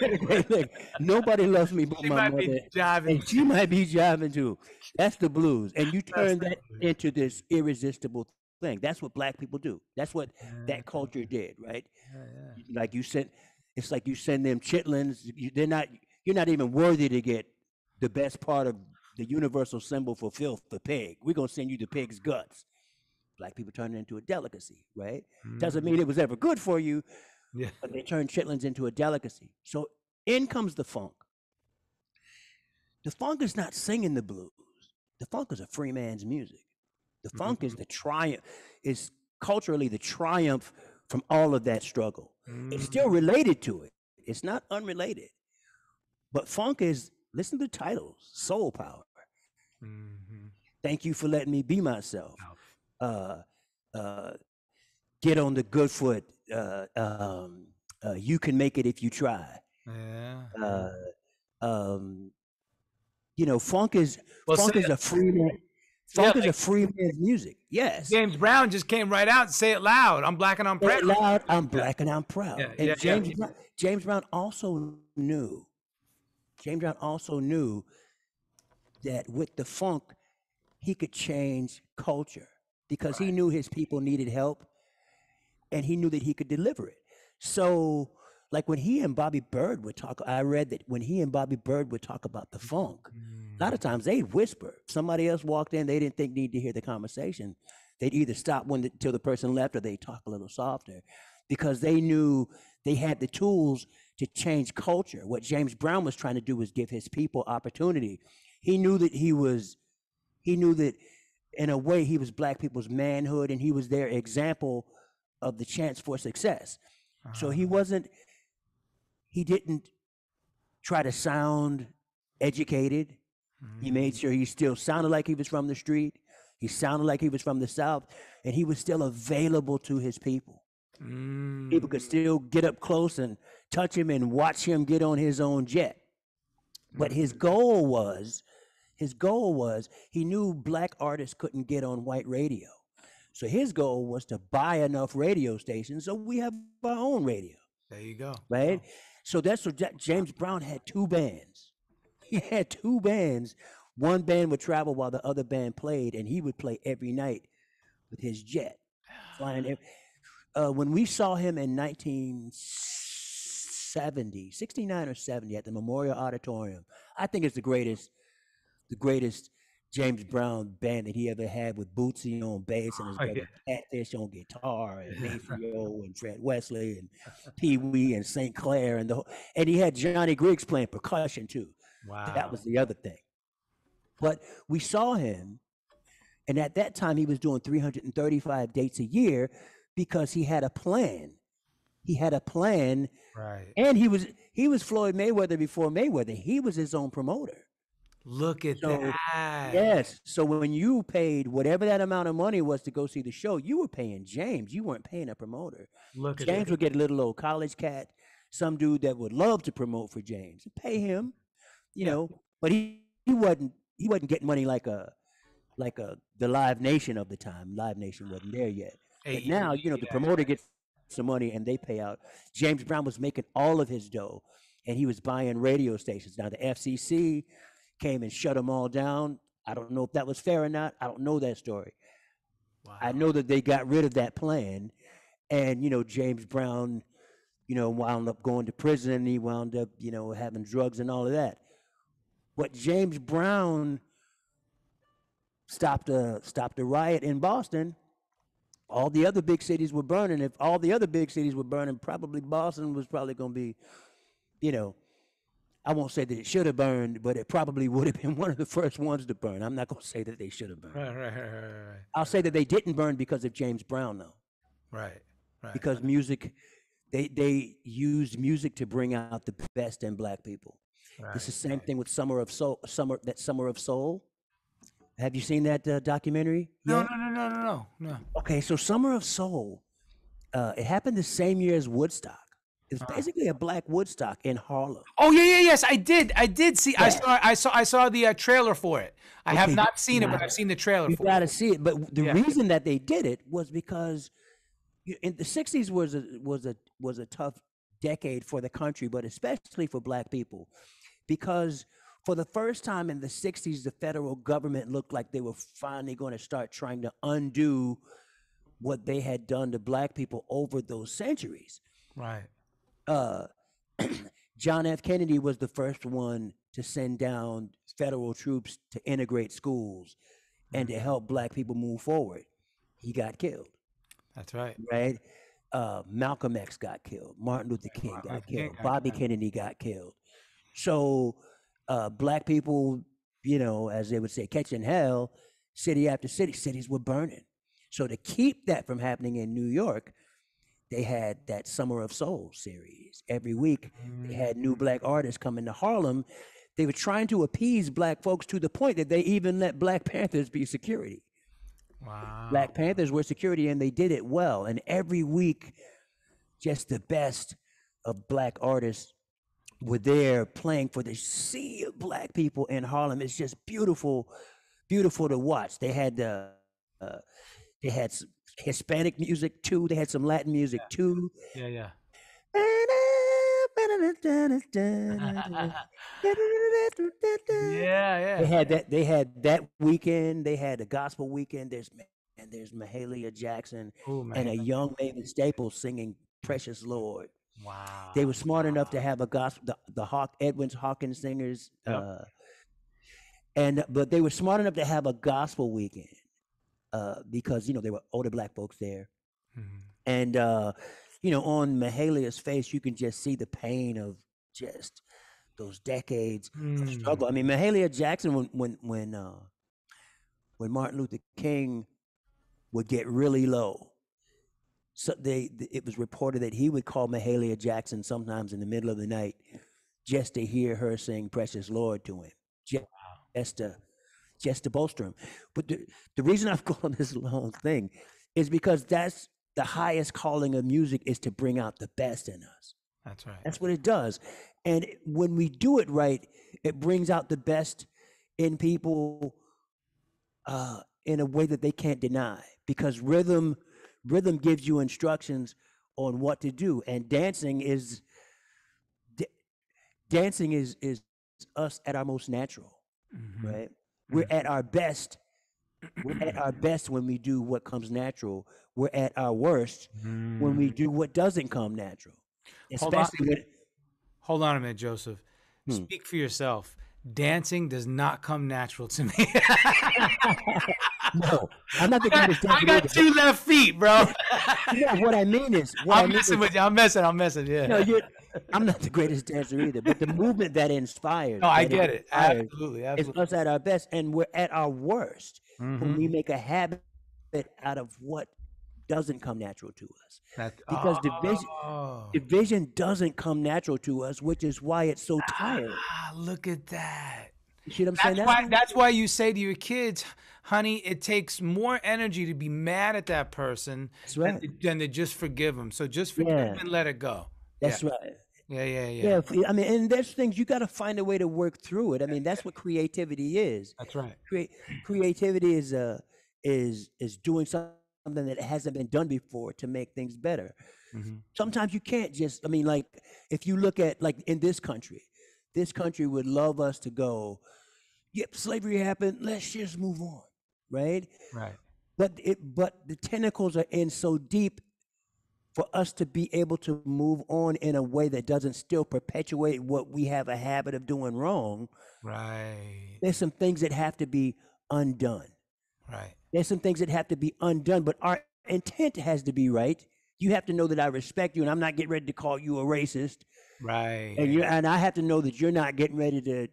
it. Nobody loves me but She my might be mother. jiving. And she might be jiving too. That's the blues. And you turn that into this irresistible thing. That's what black people do. That's what that culture did, right? Like it's like you send them chitlins. You're not even worthy to get the best part of the universal symbol for filth, the pig. We're gonna send you the pig's guts. Black people turn it into a delicacy, right? Doesn't mean it was ever good for you, but they turn chitlins into a delicacy. So in comes the funk. The funk is not singing the blues. The funk is a free man's music. The funk is the triumph, is culturally the triumph from all of that struggle. It's still related to it. It's not unrelated. But funk is, listen to the titles, Soul Power. Thank you for letting me be myself. Get on the good foot. You can make it if you try. Funk is a free man. Funk is a free man's music. Yes. James Brown just came right out and say it loud. I'm black and I'm proud. Say it loud. I'm black and I'm proud. James Brown also knew. James Brown also knew that with the funk, he could change culture because he knew his people needed help, and he knew that he could deliver it. So, like when he and Bobby Bird would talk, I read that when he and Bobby Bird would talk about the funk, a lot of times they'd whisper. If somebody else walked in, they didn't need to hear the conversation. They'd either stop till the person left, or they'd talk a little softer, because they knew they had the tools to change culture. What James Brown was trying to do was give his people opportunity. He knew that in a way he was black people's manhood, and he was their example of the chance for success. So he didn't try to sound educated. He made sure he still sounded like he was from the street. He sounded like he was from the South, and he was still available to his people. People could still get up close and touch him and watch him get on his own jet. But his goal was, he knew black artists couldn't get on white radio. So his goal was to buy enough radio stations so we have our own radio. There you go. Right? So that's what James Brown had two bands. He had two bands. One band would travel while the other band played, and he would play every night with his jet. Flying when we saw him in 1970, 69 or 70 at the Memorial Auditorium, I think it's the greatest James Brown band that he ever had, with Bootsy on bass and his brother Catfish on guitar, and Mayfield and Fred Wesley and Pee Wee and St. Clair and he had Johnny Griggs playing percussion too. Wow. That was the other thing. But we saw him, and at that time he was doing 335 dates a year because he had a plan. Right. And he was Floyd Mayweather before Mayweather. He was his own promoter. Look at that. Yes. So when you paid whatever that amount of money was to go see the show, you were paying James. You weren't paying a promoter. James would get a little old college cat, some dude that would love to promote for James, and pay him, but he wasn't getting money like the Live Nation of the time. Live Nation wasn't there yet. But now, the promoter gets some money and they pay out. James Brown was making all of his dough, and he was buying radio stations. Now the FCC came and shut them all down. I don't know if that was fair or not. I don't know that story. Wow. I know that they got rid of that plan, and James Brown, wound up going to prison, and he wound up, having drugs and all of that. But James Brown stopped a riot in Boston all the other big cities were burning. If all the other big cities were burning, probably Boston was probably going to be, you know, I won't say that it should have burned, but it probably would have been one of the first ones to burn. I'm not going to say that they should have burned. Right. I'll say that they didn't burn because of James Brown, though. Right. Because music, they used music to bring out the best in black people. Right. It's the same thing with Summer of Soul. Summer of Soul. Have you seen that documentary? No. Okay, so Summer of Soul, it happened the same year as Woodstock. It's basically a black Woodstock in Harlem. Oh yes, I did see. Yeah. I saw the trailer for it. I have not seen it, but I've seen the trailer. You got to see it. But the reason that they did it was because in the '60s was a tough decade for the country, but especially for black people, because for the first time in the '60s, the federal government looked like they were finally going to start trying to undo what they had done to black people over those centuries. Right. John F. Kennedy was the first one to send down federal troops to integrate schools and to help black people move forward. He got killed. That's right. Right? Malcolm X got killed. Martin Luther King got killed. Bobby Kennedy got killed. So black people, you know, as they would say, catching hell, city after city, cities were burning. So to keep that from happening in New York, they had that Summer of Soul series. Every week, they had new black artists coming to Harlem. They were trying to appease black folks to the point that they even let Black Panthers be security. Wow. Black Panthers were security, and they did it well. And every week, just the best of black artists were there playing for the sea of black people in Harlem. It's just beautiful, beautiful to watch. They had some Hispanic music too. They had some Latin music too. Yeah. They had that weekend. They had a gospel weekend. There's Mahalia Jackson and a young Maven Staples singing "Precious Lord." Wow. They were smart enough to have a gospel. The Edwin Hawkins singers, but they were smart enough to have a gospel weekend. Because, you know, there were older black folks there. And, you know, on Mahalia's face, you can just see the pain of just those decades of struggle. I mean, Mahalia Jackson, when Martin Luther King would get really low, so it was reported that he would call Mahalia Jackson sometimes in the middle of the night just to hear her sing "Precious Lord" to him, just to bolster him. But the reason I've gone this long thing is because that's the highest calling of music, is to bring out the best in us. That's right. That's what it does. And when we do it right, it brings out the best in people in a way that they can't deny, because rhythm gives you instructions on what to do. And dancing is us at our most natural, right? We're at our best. We're at our best when we do what comes natural. We're at our worst when we do what doesn't come natural. Hold on a minute, Joseph. Speak for yourself. Dancing does not come natural to me. No, I'm not the greatest dancer. I got two left feet, bro. Yeah, what I mean is, I'm messing with you. I'm messing. Yeah. No, I'm not the greatest dancer either, but the movement that inspires. No, I get it. Absolutely. It's us at our best, and we're at our worst when we make a habit out of what doesn't come natural to us. Because division doesn't come natural to us, which is why it's so tiring. Look at that. You see what I'm saying? That's why you say to your kids, honey, it takes more energy to be mad at that person than to just forgive them. So just forgive them and let it go. That's right. Yeah. I mean, and there's things you got to find a way to work through it. I mean, that's what creativity is. That's right. Creativity is doing something that hasn't been done before to make things better. Sometimes you can't just, I mean, like, if you look at, like, in this country would love us to go, yep, slavery happened, let's just move on, right? Right. But the tentacles are in so deep for us to be able to move on in a way that doesn't still perpetuate what we have a habit of doing wrong. Right. There's some things that have to be undone. Right. There's some things that have to be undone, but our intent has to be right. You have to know that I respect you, and I'm not getting ready to call you a racist. Right. And I have to know that you're not getting ready to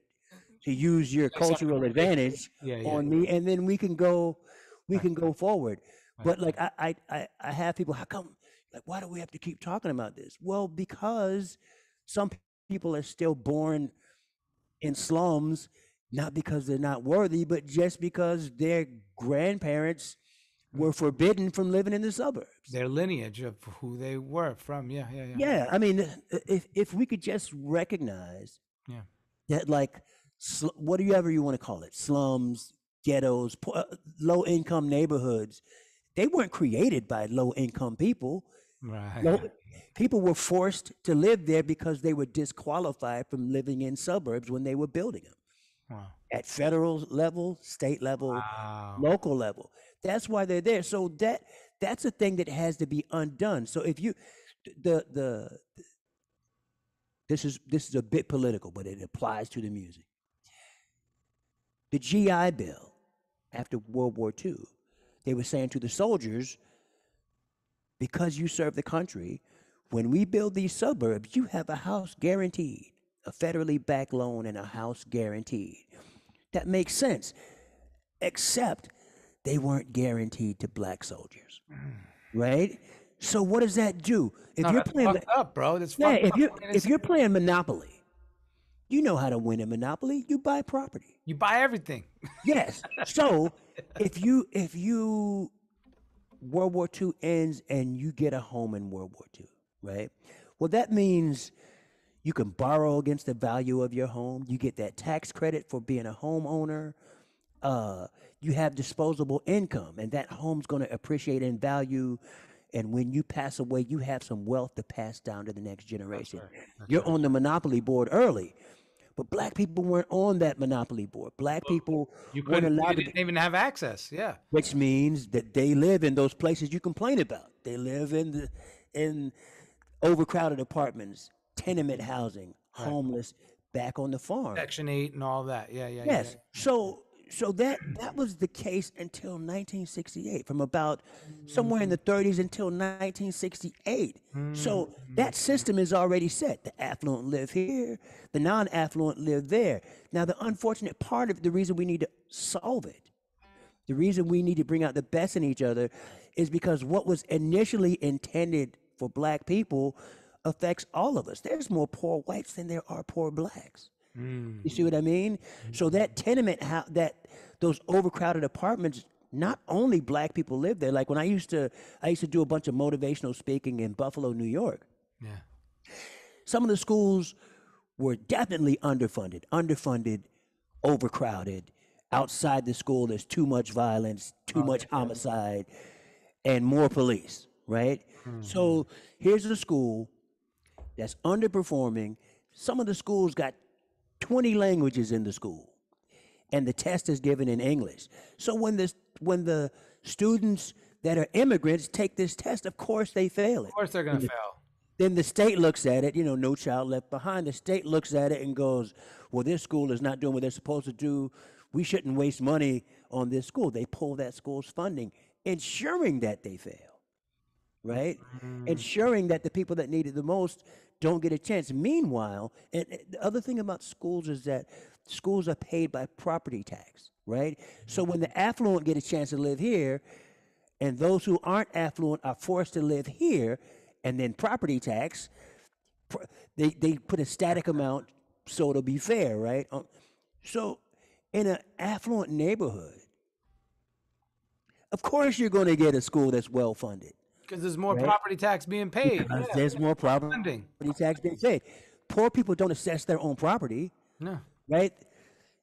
use your Say something cultural ridiculous. advantage Yeah. on me, and then we can go forward. Right. But like I have people, how come? Like, why do we have to keep talking about this? Well, because some people are still born in slums, not because they're not worthy, but just because their grandparents were forbidden from living in the suburbs. Their lineage of who they were from. Yeah. Yeah, I mean, if we could just recognize Yeah. that, like, whatever you want to call it, slums, ghettos, low income neighborhoods, they weren't created by low income people. Right. People were forced to live there because they were disqualified from living in suburbs when they were building them. Wow. At federal level, state level, Wow. local level. That's why they're there. So that's a thing that has to be undone. So if you this is a bit political, but it applies to the music. The GI Bill after World War II, they were saying to the soldiers, because you serve the country, when we build these suburbs, you have a house guaranteed, a federally backed loan and a house guaranteed. That makes sense, except they weren't guaranteed to black soldiers, right? So what does that do? If No, you're that's playing, fucked up, bro. That's yeah, fucked up. if you're playing Monopoly, you know how to win a Monopoly. You buy property. You buy everything. Yes. So if you World War II ends and you get a home in World War II, right? Well, that means you can borrow against the value of your home. You get that tax credit for being a homeowner. You have disposable income, and that home's going to appreciate in value. And when you pass away, you have some wealth to pass down to the next generation. You're on the Monopoly board early. But black people weren't on that Monopoly board. Black people weren't allowed You didn't even have access. Yeah. which means that they live in those places you complain about. They live in overcrowded apartments, tenement housing, homeless, back on the farm. Section 8 and all that. Yeah. Yes. So that was the case until 1968, from about somewhere in the 30s until 1968. So that system is already set. The affluent live here, the non-affluent live there. Now, the unfortunate part of the reason we need to solve it, the reason we need to bring out the best in each other, is because what was initially intended for black people affects all of us. There's more poor whites than there are poor blacks. You see what I mean? So that tenement house, those overcrowded apartments, not only black people live there. Like when I used to do a bunch of motivational speaking in Buffalo, New York. Yeah. Some of the schools were definitely underfunded, overcrowded. Outside the school, there's too much violence, too much homicide, and more police, right? So here's a school that's underperforming. Some of the schools got 20 languages in the school, and the test is given in English. So when the students that are immigrants take this test, of course they fail it. Of course they're going to fail. Then the state looks at it, No Child Left Behind. The state looks at it and goes, well, this school is not doing what they're supposed to do. We shouldn't waste money on this school. They pull that school's funding, ensuring that they fail, right? Ensuring that the people that need it the most don't get a chance. Meanwhile, and the other thing about schools is that schools are paid by property tax, right? So when the affluent get a chance to live here, and those who aren't affluent are forced to live here, and then property tax, they put a static amount so it'll be fair, right? So in an affluent neighborhood, of course you're going to get a school that's well funded. Because there's more property tax being paid. Because there's more property tax being paid. Poor people don't assess their own property, No. right?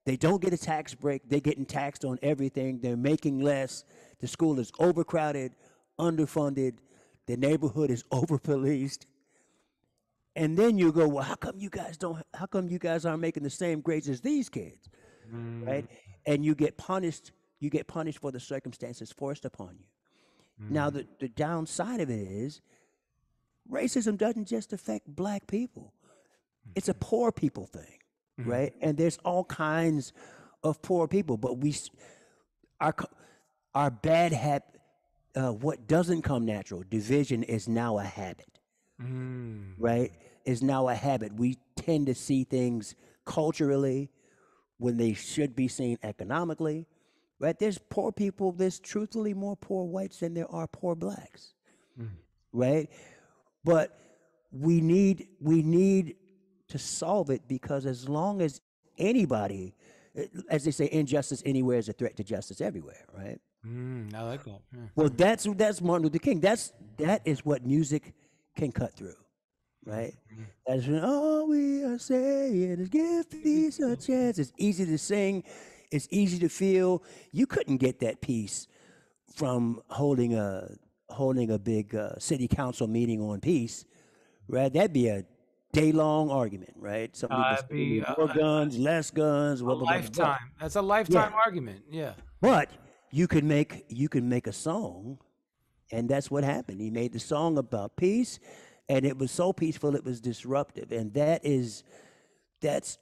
They don't get a tax break. They're getting taxed on everything. They're making less. The school is overcrowded, underfunded. The neighborhood is overpoliced. And then you go, well, how come you guys aren't making the same grades as these kids, right? And you get punished. You get punished for the circumstances forced upon you. Now, the downside of it is racism doesn't just affect black people. It's a poor people thing, right? And there's all kinds of poor people, but our bad what doesn't come natural, division, is now a habit, right? Is now a habit. We tend to see things culturally when they should be seen economically, right? There's poor people, there's truthfully more poor whites than there are poor blacks, right? But we need to solve it, because as long as anybody, as they say, injustice anywhere is a threat to justice everywhere, right? I like that. Yeah. Well, that's Martin Luther King. That is what music can cut through, right? That's when all we are saying is give peace a chance. It's easy to sing, it's easy to feel. You couldn't get that peace from holding a big city council meeting on peace, right? That'd be a day-long argument, right? Somebody be more guns, less guns, a lifetime. That's a lifetime argument. Yeah. But you can make a song, and that's what happened. He made the song about peace, and it was so peaceful it was disruptive. And that's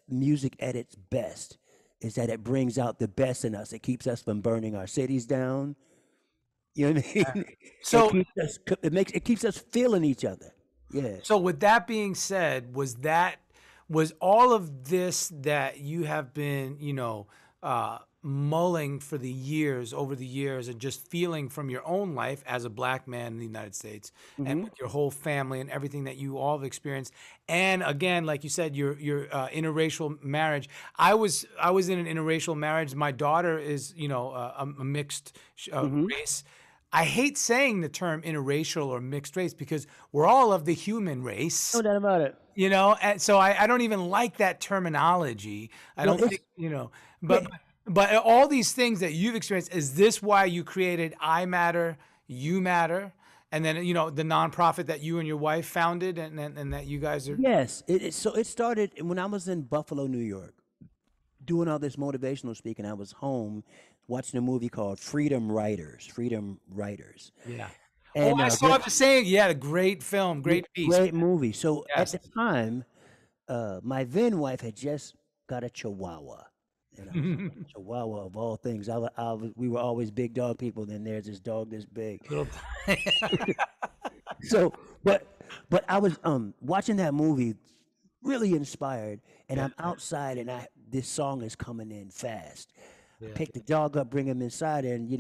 music at its best, is that it brings out the best in us. It keeps us from burning our cities down. You know what I mean? So it keeps us feeling each other. Yeah. So with that being said, was all of this that you have been, mulling for over the years, and just feeling from your own life as a black man in the United States, and with your whole family and everything that you all have experienced, and again, like you said, your interracial marriage. I was in an interracial marriage. My daughter is a mixed race. I hate saying the term interracial or mixed race, because we're all of the human race. No doubt about it. And so I don't even like that terminology. I don't think, but all these things that you've experienced, is this why you created I Matter, You Matter, and then, the nonprofit that you and your wife founded, and that you guys are? Yes. So it started when I was in Buffalo, New York, doing all this motivational speaking. I was home watching a movie called Freedom Writers. Yeah. And, I saw the saying. Yeah, a great film, great piece. Great movie. So at the time, my then wife had just got a Chihuahua. Chihuahua of all things. We were always big dog people. Then there's this dog this big. So, but I was watching that movie, really inspired, and I'm outside, and this song is coming in fast. I pick the dog up, bring him inside, and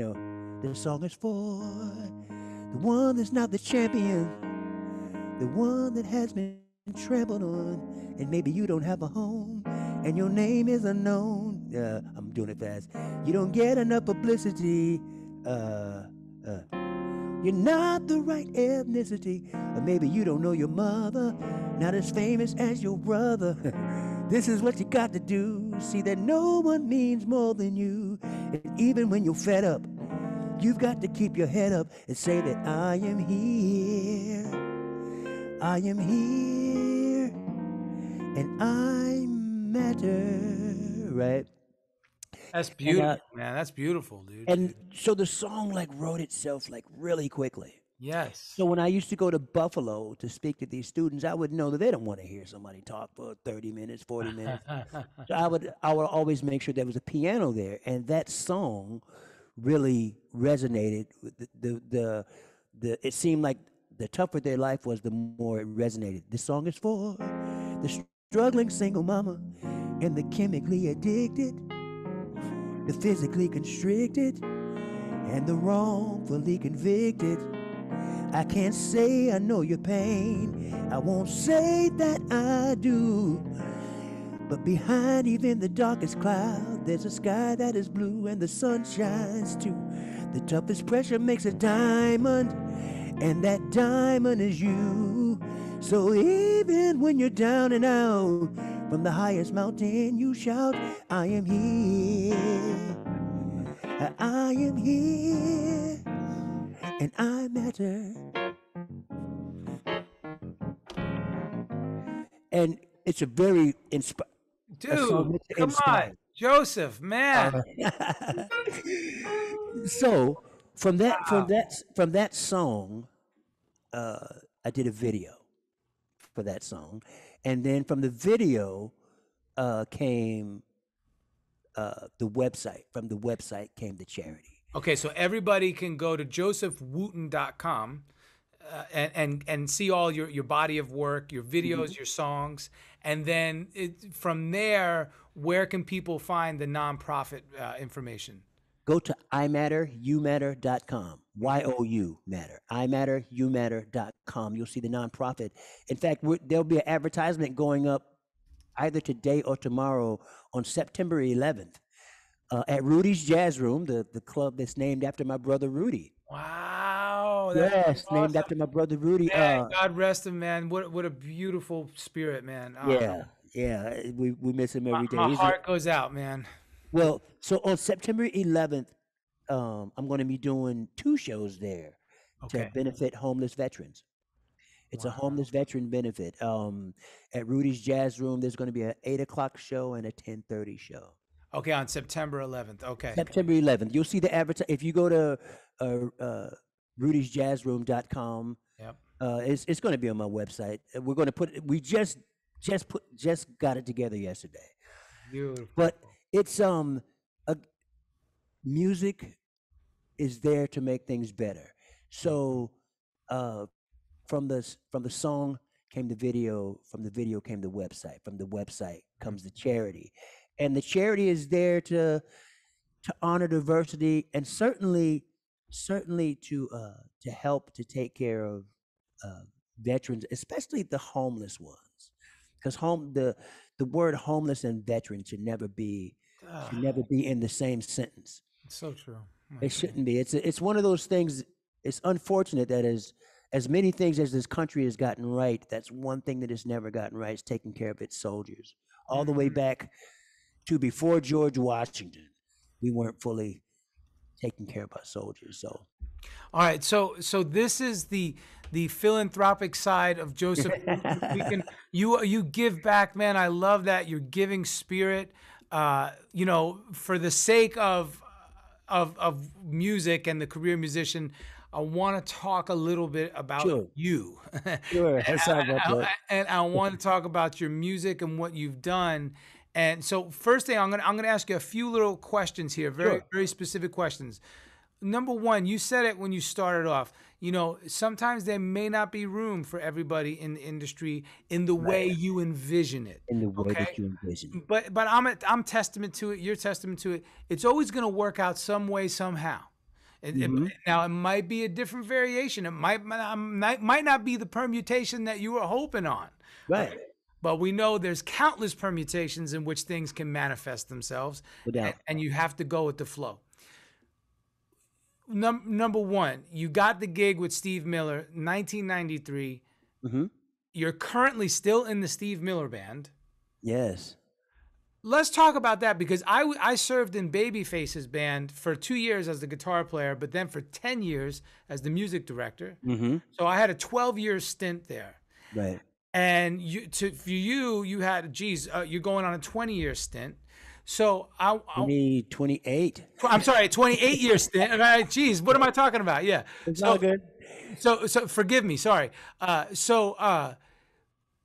this song is for the one that's not the champion, the one that has been trampled on, and maybe you don't have a home, and your name is unknown. I'm doing it fast. You don't get enough publicity. You're not the right ethnicity, or maybe you don't know your mother, not as famous as your brother. This is what you got to do. See that no one means more than you. And even when you're fed up, you've got to keep your head up and say that I am here. I am here. And I matter. Right? That's beautiful, man. That's beautiful, dude. And so the song wrote itself really quickly. Yes. So when I used to go to Buffalo to speak to these students, I would know that they don't want to hear somebody talk for 30 minutes, 40 minutes. So I would always make sure there was a piano there, and that song really resonated with the it seemed like the tougher their life was, the more it resonated. This song is for the struggling single mama and the chemically addicted, the physically constricted, and the wrongfully convicted. I can't say I know your pain, I won't say that I do, but behind even the darkest cloud, there's a sky that is blue and the sun shines too. The toughest pressure makes a diamond, and that diamond is you. So even when you're down and out, from the highest mountain you shout, I am here, I am here, and I matter. And it's a very inspiring. Dude, come on, Joseph, man. So from that song, I did a video for that song, and then from the video came the website. From the website came the charity. Okay, so everybody can go to josephwooten.com and see all your body of work, your videos, your songs, and then from there, where can people find the nonprofit information? Go to imatteryoumatter.com. Y-O-U matter. imatteryoumatter.com. You'll see the nonprofit. In fact, there'll be an advertisement going up either today or tomorrow on September 11th at Rudy's Jazz Room, the club that's named after my brother Rudy. Wow. Yes, awesome. named after my brother Rudy. Man, God rest him, man. What a beautiful spirit, man. Yeah. We miss him every day. My heart goes out, man. Well, so on September 11th, I'm going to be doing 2 shows there to benefit homeless veterans. It's a homeless veteran benefit. At Rudy's Jazz Room, there's going to be an 8 o'clock show and a 10:30 show. Okay, on September 11th. Okay. September 11th. You'll see the advertise. If you go to rudysjazzroom.com, it's going to be on my website. We're going to put. We just got it together yesterday. Beautiful. But it's music is there to make things better. So from the song came the video, from the video came the website, from the website comes the charity, and the charity is there to honor diversity and certainly to help to take care of veterans, especially the homeless ones, because the word homeless and veteran should never be in the same sentence. It's so true. It shouldn't be. It's one of those things. It's unfortunate that as many things as this country has gotten right, that's one thing that it's never gotten right, is taking care of its soldiers. All the way back to before George Washington, we weren't fully taking care of our soldiers. So, all right. So this is the philanthropic side of Joseph. You give back, man. I love that. Your giving spirit. For the sake of music and the career musician, I want to talk a little bit about you. Sure. And I want to talk about your music and what you've done. And so first thing, I'm gonna ask you a few little questions here, very specific questions. Number one, you said it when you started off. Sometimes there may not be room for everybody in the industry in the way you envision it. In the way that you envision it. But I'm testament to it. You're testament to it. It's always going to work out some way, somehow. Now, it might be a different variation. It might not be the permutation that you were hoping on. Right. But we know there's countless permutations in which things can manifest themselves. And you have to go with the flow. Number one, you got the gig with Steve Miller, 1993. You're currently still in the Steve Miller Band. Yes. Let's talk about that, because I served in Babyface's band for 2 years as the guitar player, but then for 10 years as the music director. So I had a 12-year stint there. Right. And for you had, you're going on a 20-year stint. So I 28. I'm sorry, 28-year stint. Geez, what am I talking about? Yeah. It's all good. So forgive me. Sorry.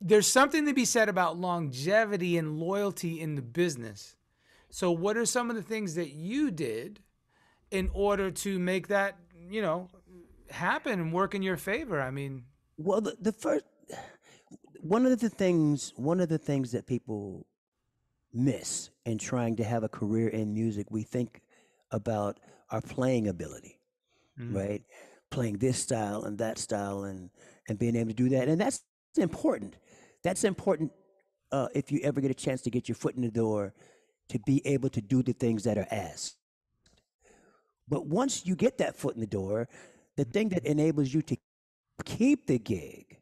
There's something to be said about longevity and loyalty in the business. So what are some of the things that you did in order to make that, happen and work in your favor? I mean, well, the first one of the things that people miss in trying to have a career in music, we think about our playing ability, right? Playing this style and that style and being able to do that. And that's important. That's important if you ever get a chance to get your foot in the door, to be able to do the things that are asked. But once you get that foot in the door, the thing that enables you to keep the gig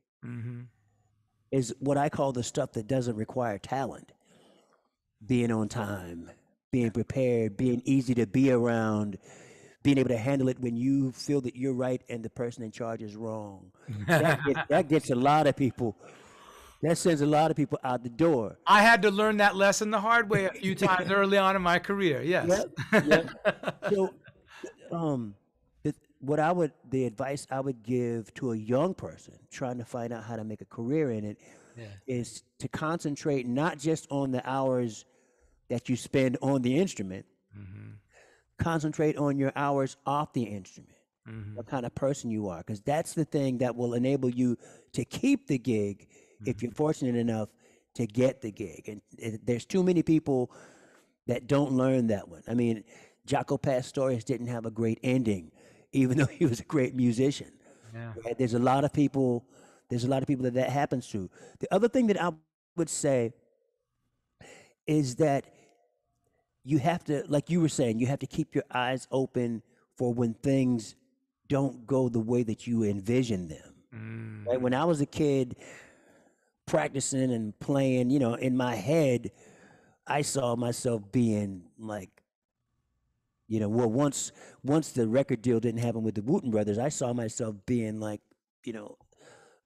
is what I call the stuff that doesn't require talent. Being on time, being prepared, being easy to be around, being able to handle it when you feel that you're right and the person in charge is wrong. That gets a lot of people. That sends a lot of people out the door. I had to learn that lesson the hard way a few times early on in my career. Yes. Yep. So, the advice I would give to a young person trying to find out how to make a career in it is to concentrate not just on the hours that you spend on the instrument, concentrate on your hours off the instrument, Mm-hmm. what kind of person you are, because that's the thing that will enable you to keep the gig if you're fortunate enough to get the gig. And there's too many people that don't learn that one. I mean, Jaco Pastorius didn't have a great ending, even though he was a great musician. Yeah. Right? There's a lot of people. There's a lot of people that happens to. The other thing that I would say is that you have to, like you were saying, you have to keep your eyes open for when things don't go the way that you envision them. Right? When I was a kid practicing and playing, you know, in my head, I saw myself being like, you know, well, once the record deal didn't happen with the Wooten Brothers, I saw myself being like, you know,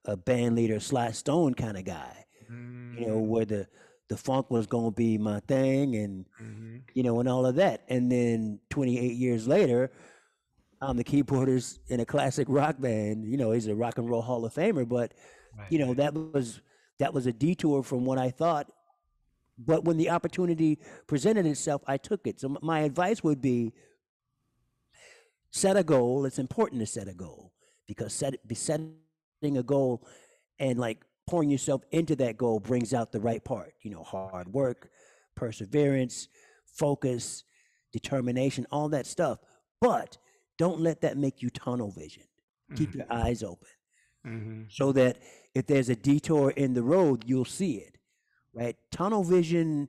a band leader, Sly Stone kind of guy, you know, where the funk was going to be my thing and, you know, and all of that. And then 28 years later, I'm the keyboardist in a classic rock band. You know, he's a rock and roll Hall of Famer, but, you know, that was a detour from what I thought. But when the opportunity presented itself, I took it. So my advice would be set a goal. It's important to set a goal because setting a goal and like pouring yourself into that goal brings out the right part. You know, hard work, perseverance, focus, determination, all that stuff. But don't let that make you tunnel vision. Keep your eyes open so that if there's a detour in the road, you'll see it. Right? Tunnel vision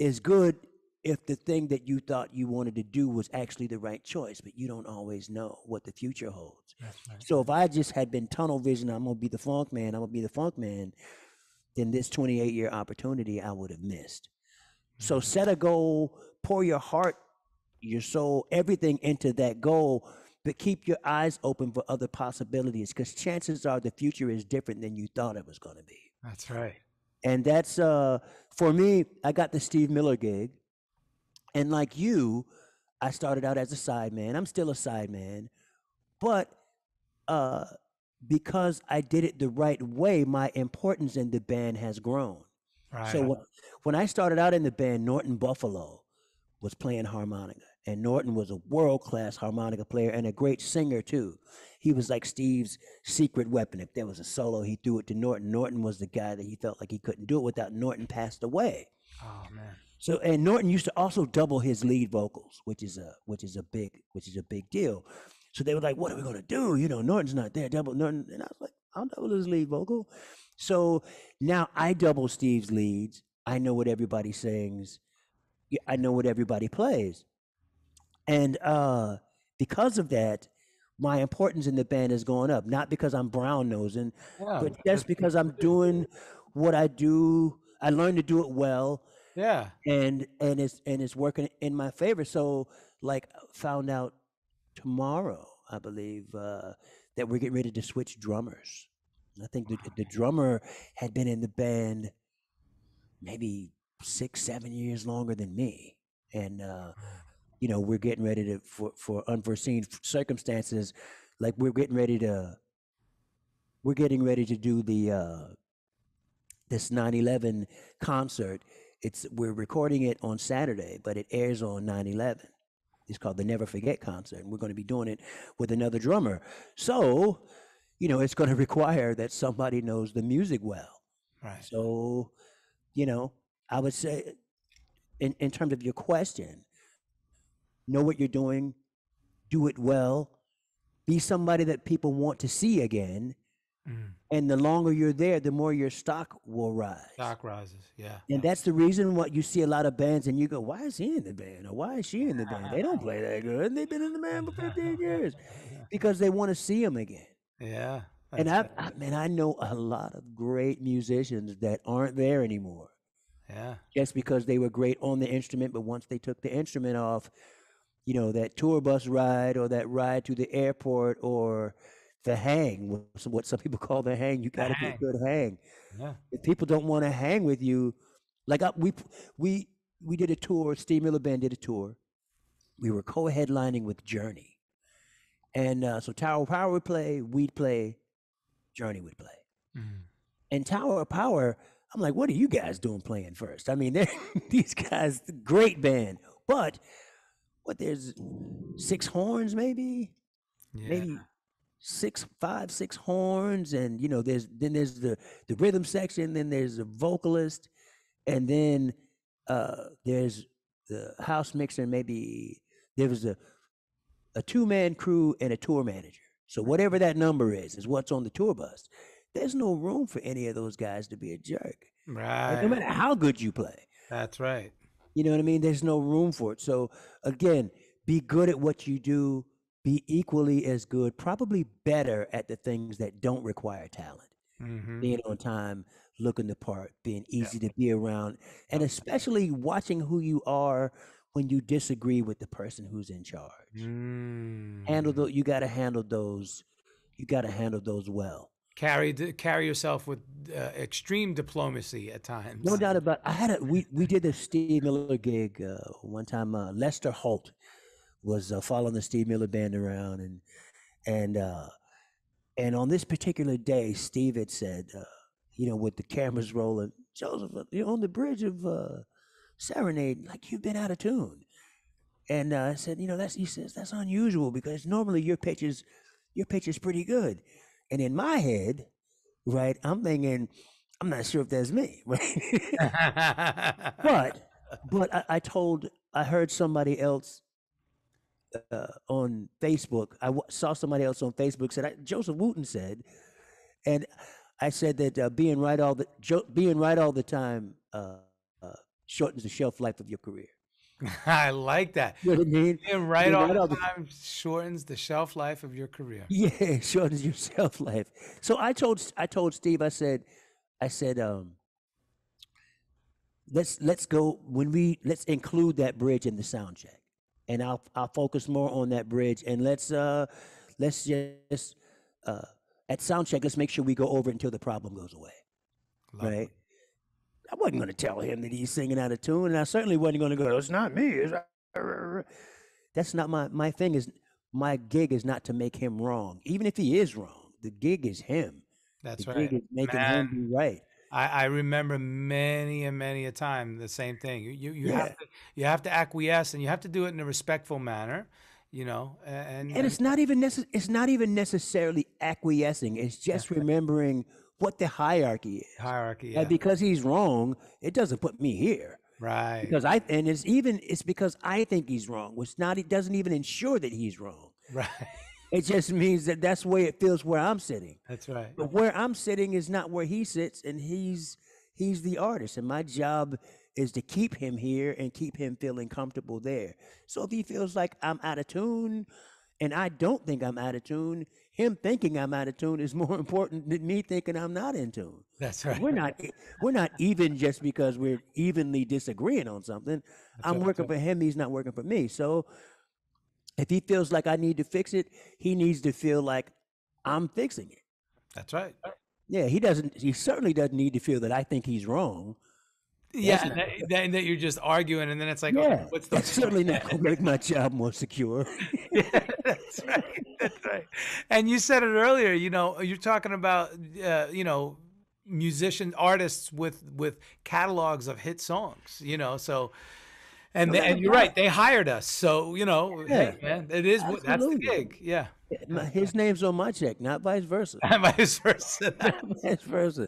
is good if the thing that you thought you wanted to do was actually the right choice, but you don't always know what the future holds. That's right. So if I just had been tunnel vision, I'm going to be the funk man, then this 28-year opportunity I would have missed. So set a goal, pour your heart, your soul, everything into that goal, but keep your eyes open for other possibilities because chances are the future is different than you thought it was going to be. That's right. And that's, for me, I got the Steve Miller gig. And like you, I started out as a sideman. I'm still a sideman. But because I did it the right way, my importance in the band has grown. Right. So when I started out in the band, Norton Buffalo was playing harmonica. And Norton was a world-class harmonica player and a great singer, too. He was like Steve's secret weapon. If there was a solo, he threw it to Norton. Norton was the guy that he felt like he couldn't do it without. Norton passed away. Oh, man. So, and Norton used to also double his lead vocals, which is a big deal. So they were like, "What are we gonna do? You know, Norton's not there. Double Norton." And I was like, "I'll double his lead vocal." So now I double Steve's leads. I know what everybody sings. I know what everybody plays. And because of that, my importance in the band is going up. Not because I'm brown nosing, but just because I'm doing what I do. I learned to do it well. Yeah. And it's working in my favor. So like found out tomorrow, I believe, that we're getting ready to switch drummers. I think the drummer had been in the band maybe 6-7 years longer than me. And you know, we're getting ready to for unforeseen circumstances, like we're getting ready to do the this 9/11 concert. We're recording it on Saturday, but it airs on 9/11. It's called the Never Forget concert, and we're going to be doing it with another drummer. So, you know, it's going to require that somebody knows the music well. Right. So, you know, I would say, in terms of your question, know what you're doing, do it well, be somebody that people want to see again. And the longer you're there, the more your stock will rise. Stock rises, yeah. And that's the reason why you see a lot of bands and you go, why is he in the band? Or why is she in the band? They don't play that good. They've been in the band for 15 years. Because they want to see them again. Yeah. And I know a lot of great musicians that aren't there anymore. Yeah. Just because they were great on the instrument, but once they took the instrument off, you know, that tour bus ride or that ride to the airport or the hang, what some people call the hang, you got to get a good hang. Yeah. If people don't want to hang with you, like we did a tour, Steve Miller Band did a tour. We were co-headlining with Journey. And so Tower of Power would play, we'd play, Journey would play. And Tower of Power, I'm like, what are you guys doing playing first? I mean, these guys, great band. But what, there's 6 horns, maybe Yeah. six horns, and there's the rhythm section, then there's the vocalist, and then there's the house mixer, and maybe there was a 2-man crew and a tour manager. So whatever that number is what's on the tour bus. There's no room for any of those guys to be a jerk. Right. No matter how good you play. That's right. You know what I mean? There's no room for it. So again, be good at what you do, be equally as good, probably better at the things that don't require talent. Being on time, looking the part, being easy to be around, and especially watching who you are when you disagree with the person who's in charge. You got to handle those. You got to handle those well. Carry yourself with extreme diplomacy at times. No doubt about it. We did a Steve Miller gig one time. Lester Holt was following the Steve Miller band around, and on this particular day, Steve had said, with the cameras rolling, Joseph, you're on the bridge of Serenade, like you've been out of tune. And I said, he says that's unusual because normally your pitch is pretty good. And in my head, right, I'm thinking, I'm not sure if that's me, right? but I heard somebody else on Facebook. I saw somebody else on Facebook said, Joseph Wooten said, and I said that being right all the time shortens the shelf life of your career. I like that. You know what I mean? Being right all the time shortens the shelf life of your career. Yeah, it shortens your shelf life. So I told Steve, I said, let's go let's include that bridge in the sound check, and I'll focus more on that bridge, and let's just at sound check, let's make sure we go over it until the problem goes away. Lovely. Right? I wasn't going to tell him that he's singing out of tune, and I certainly wasn't going to go, it's not me. That's not my thing. Is my gig is not to make him wrong. Even if he is wrong, the gig is him. That's the right. Gig is making him be right. I remember many a time the same thing. You have to acquiesce, and you have to do it in a respectful manner. And it's not even necessarily acquiescing. It's just remembering what the hierarchy is. Yeah. And because he's wrong, it doesn't put me here. Right. Because it's because I think he's wrong. It doesn't even ensure that he's wrong. Right. It just means that's the way it feels where I'm sitting. That's right. But where I'm sitting is not where he sits, and he's the artist, and my job is to keep him here and keep him feeling comfortable there. So if he feels like I'm out of tune, and I don't think I'm out of tune, him thinking I'm out of tune is more important than me thinking I'm not in tune. That's right. We're not even just because we're evenly disagreeing on something. I'm working for him, he's not working for me. So if he feels like I need to fix it, he needs to feel like I'm fixing it. That's right. Yeah, he certainly doesn't need to feel that I think he's wrong. Yeah, and that you're just arguing, and then it's like, yeah, what's that's certainly not going to make my job more secure. Yeah, that's right. That's right. And you said it earlier, you're talking about, artists with catalogs of hit songs, so, and you're right, they hired us. So, hey, man, it is, absolutely. That's the gig. Yeah. His name's on my check, not vice versa. Vice versa. Vice versa.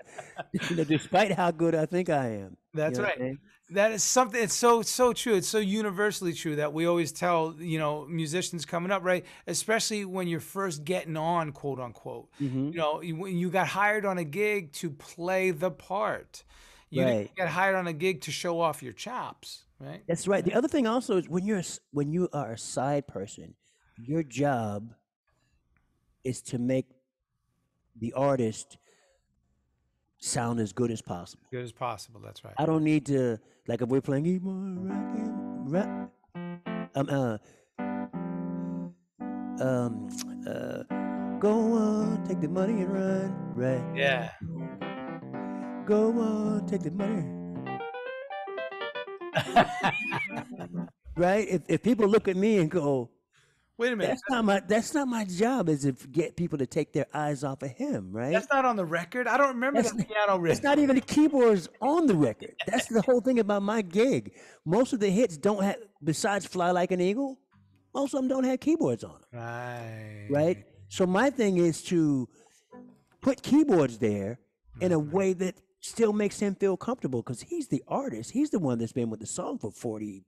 Despite how good I think I am. That's right. I mean? That is something. It's so true. It's so universally true that we always tell musicians coming up, right? Especially when you're first getting on, quote unquote. Mm-hmm. When you got hired on a gig to play the part. You didn't get hired on a gig to show off your chops, right? That's right. The other thing also is when you are a side person, your job is to make the artist sound as good as possible. Good as possible, that's right. I don't need to, like if we're playing go on, take the money and run, right? Yeah. Go on, take the money. Right? If people look at me and go, wait a minute. That's not my job, is to get people to take their eyes off of him, right? That's not on the record. I don't remember the piano riff. It's not even the keyboards on the record. That's the whole thing about my gig. Most of the hits don't have, besides Fly Like an Eagle, Most of them don't have keyboards on them, Right. right? So my thing is to put keyboards there in a way that still makes him feel comfortable, because he's the artist. He's the one that's been with the song for 40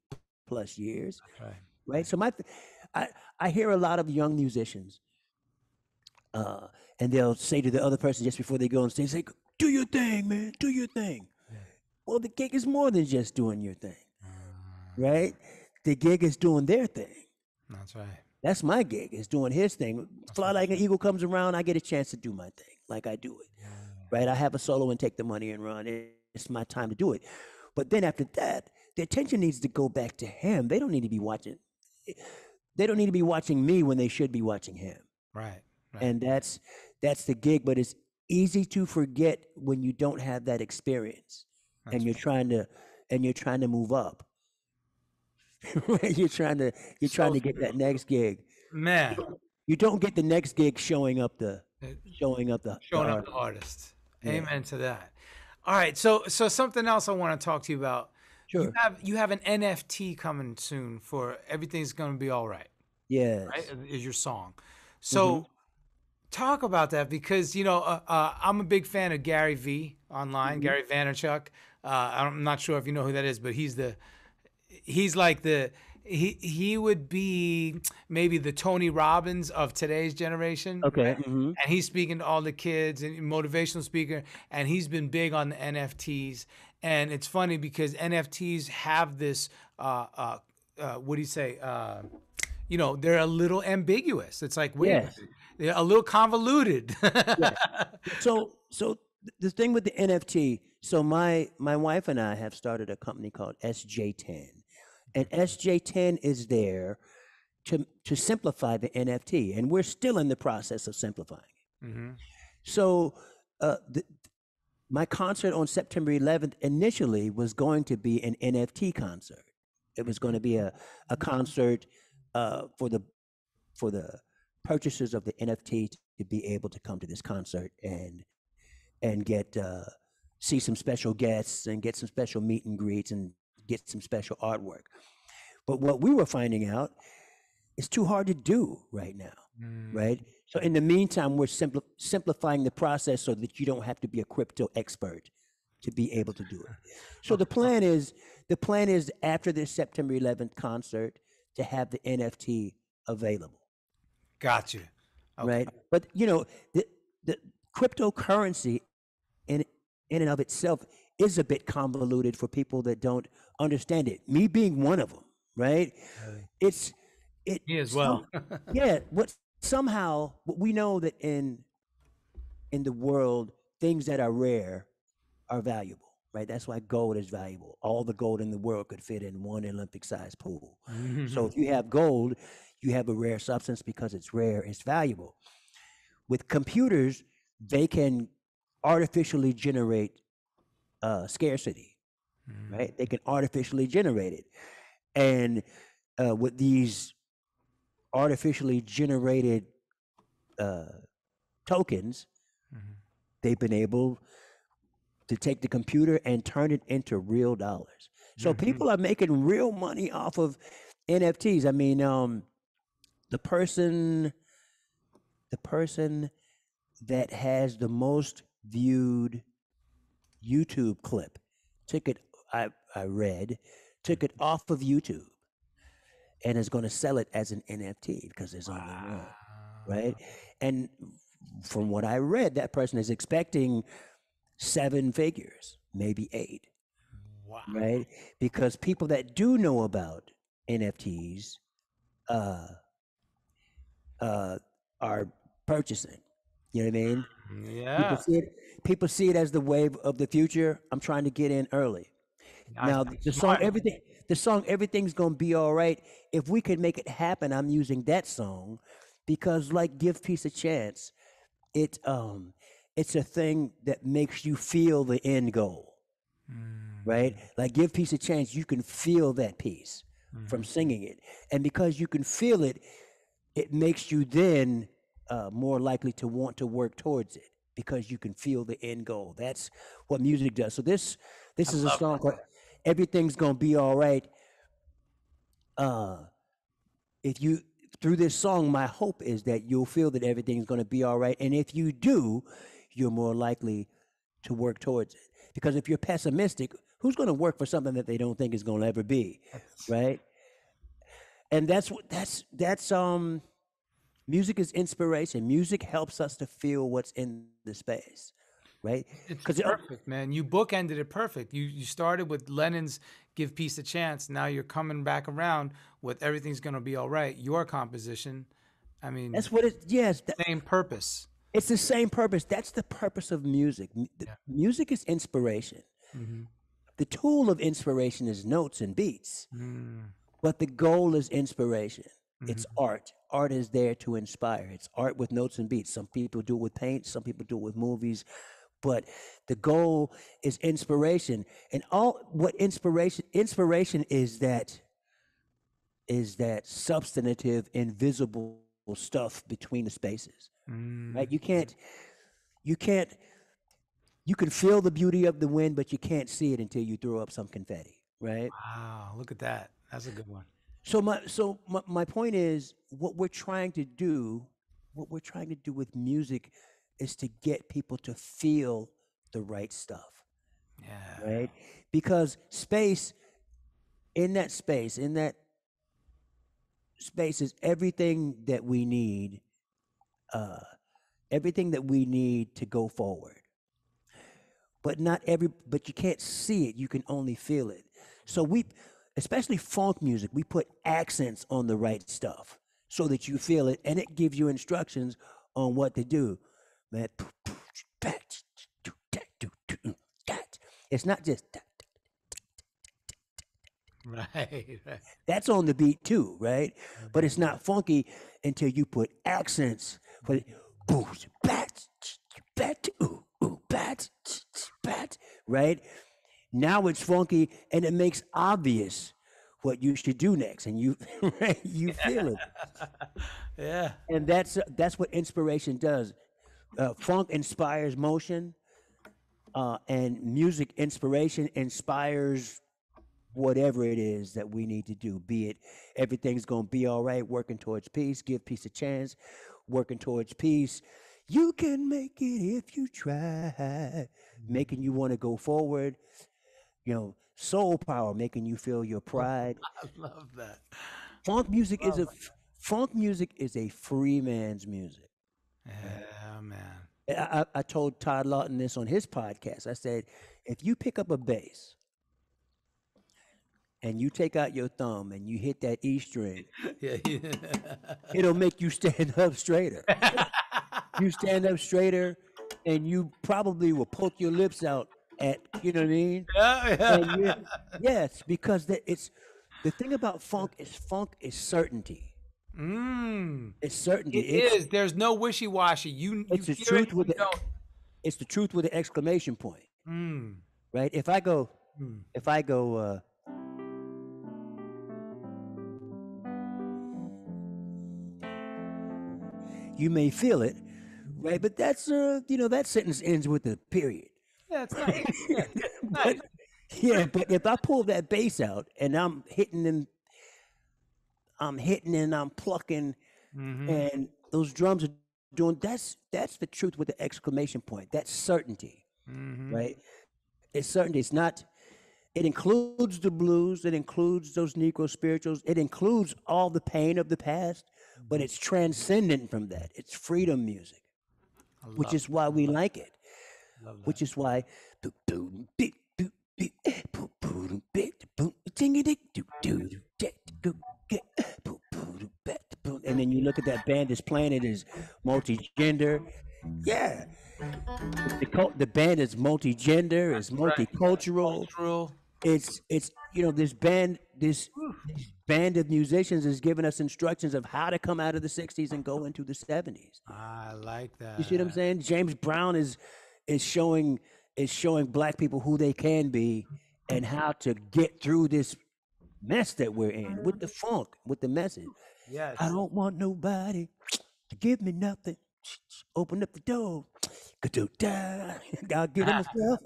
plus years, Right. right? So I hear a lot of young musicians, and they'll say to the other person just before they go on stage, say, "Do your thing, man. Do your thing." Yeah. Well, the gig is more than just doing your thing, right? The gig is doing their thing. That's right. That's my gig, is doing his thing. Fly Like an Eagle comes around, I get a chance to do my thing, like I do it, right? I have a solo and take the money and run. It's my time to do it. But then after that, the attention needs to go back to him. They don't need to be watching. They don't need to be watching me when they should be watching him. Right. Right. And that's the gig. But it's easy to forget when you don't have that experience, and you're trying to move up. you're trying to get that next gig. Man, You don't get the next gig showing up the artist. Yeah. Amen to that. All right, so something else I want to talk to you about. Sure. You have an NFT coming soon for Everything's Gonna Be All Right. Yes. Right? Is your song. So talk about that, because I'm a big fan of Gary V online, Gary Vaynerchuk. I'm not sure if you know who that is, but he would be maybe the Tony Robbins of today's generation. Okay. Right? And he's speaking to all the kids, and motivational speaker, and he's been big on the NFTs. And it's funny because NFTs have this, what do you say? They're a little ambiguous. It's like, they're a little convoluted. So the thing with the NFT, so my wife and I have started a company called SJ10. And SJ10 is there to simplify the NFT, and we're still in the process of simplifying it. So my concert on September 11th initially was going to be an NFT concert. It was going to be a concert for the purchasers of the NFT to be able to come to this concert and get see some special guests and get some special meet and greets and get some special artwork. But what we were finding out, it's too hard to do right now, right? So in the meantime, we're simplifying the process so that you don't have to be a crypto expert to be able to do it. So the plan is after this September 11th concert to have the NFT available. Gotcha. Okay. Right? But the cryptocurrency in and of itself is a bit convoluted for people that don't understand it. Me being one of them, right? Me as well. Somehow we know that in the world, things that are rare are valuable, right? That's why gold is valuable. All the gold in the world could fit in one Olympic-sized pool. So if you have gold, you have a rare substance because it's rare, it's valuable. With computers, they can artificially generate scarcity, right? They can artificially generate it. And with these artificially generated tokens, they've been able to take the computer and turn it into real dollars. So people are making real money off of NFTs. I mean, the person that has the most viewed YouTube clip took it off of YouTube and is going to sell it as an NFT because there's only one, right? And from what I read, that person is expecting 7 figures, maybe 8. Wow. Right? Because people that do know about NFTs are purchasing. You know what I mean? Yeah. People see it as the wave of the future. I'm trying to get in early. Now the song Everything's Gonna Be All Right. If we could make it happen, I'm using that song because, like, Give Peace a Chance, it's a thing that makes you feel the end goal, right? Like Give Peace a Chance, you can feel that peace from singing it, and because you can feel it, it makes you then more likely to want to work towards it because you can feel the end goal. That's what music does. So this is a song called Everything's Gonna Be All Right. if you through this song, my hope is that you'll feel that everything's going to be all right, and if you do, you're more likely to work towards it. Because if you're pessimistic, who's going to work for something that they don't think is going to ever be, right? And that's music is inspiration. Music helps us to feel what's in the space, right? It's perfect, man. You bookended it perfect. You started with Lennon's "Give Peace a Chance." Now you're coming back around with "Everything's Gonna Be All Right." Your composition, I mean, that's what it. Yes, same purpose. It's the same purpose. That's the purpose of music. Music is inspiration. The tool of inspiration is notes and beats, but the goal is inspiration. It's art. Art is there to inspire. It's art with notes and beats. Some people do it with paint. Some people do it with movies. But the goal is inspiration. And all what inspiration is that substantive, invisible stuff between the spaces. Right? You can feel the beauty of the wind, but you can't see it until you throw up some confetti, right? Wow, look at that. That's a good one. So my point is, what we're trying to do with music is to get people to feel the right stuff. Yeah. Right? Because in that space is everything that we need to go forward. But you can't see it, you can only feel it. So especially funk music, we put accents on the right stuff so that you feel it, and it gives you instructions on what to do. Man, it's not just right. That's on the beat too, right? But it's not funky until you put accents. Right? Now it's funky, and it makes obvious what you should do next, and you you feel it. Yeah. And that's what inspiration does. Funk inspires motion, and music inspiration inspires whatever it is that we need to do. Be it everything's gonna be all right, working towards peace, give peace a chance, working towards peace. You can make it if you try, making you want to go forward. Soul power, making you feel your pride. I love that. Funk music is a free man's music. Yeah, man. I told Todd Lawton this on his podcast. I said, if you pick up a bass and you take out your thumb and you hit that E string, it'll make you stand up straighter. You stand up straighter, and you probably will poke your lips out at, you know what I mean? Yeah. Yes, because the thing about funk is certainty. It's certainty. It is. There's no wishy-washy. It's the truth with it's the truth with an exclamation point. Right? If I go, you may feel it, right? But that's that sentence ends with a period. Yeah, it's nice. But if I pull that bass out and I'm hitting and I'm plucking, and those drums are doing, that's the truth with the exclamation point. That's certainty, right? It's certainty. It's not. It includes the blues. It includes those Negro spirituals. It includes all the pain of the past, but it's transcendent from that. It's freedom music, which is why we like it. Which is why, and then you look at that band that's playing it is multi-gender. Yeah, the band is multi-gender, is multicultural. It's this band of musicians is giving us instructions of how to come out of the 60s and go into the 70s. I like that. You see what I'm saying? James Brown is showing black people who they can be and how to get through this mess that we're in with the funk, with the message. Yes. I don't want nobody to give me nothing. Open up the door. I'll give them myself.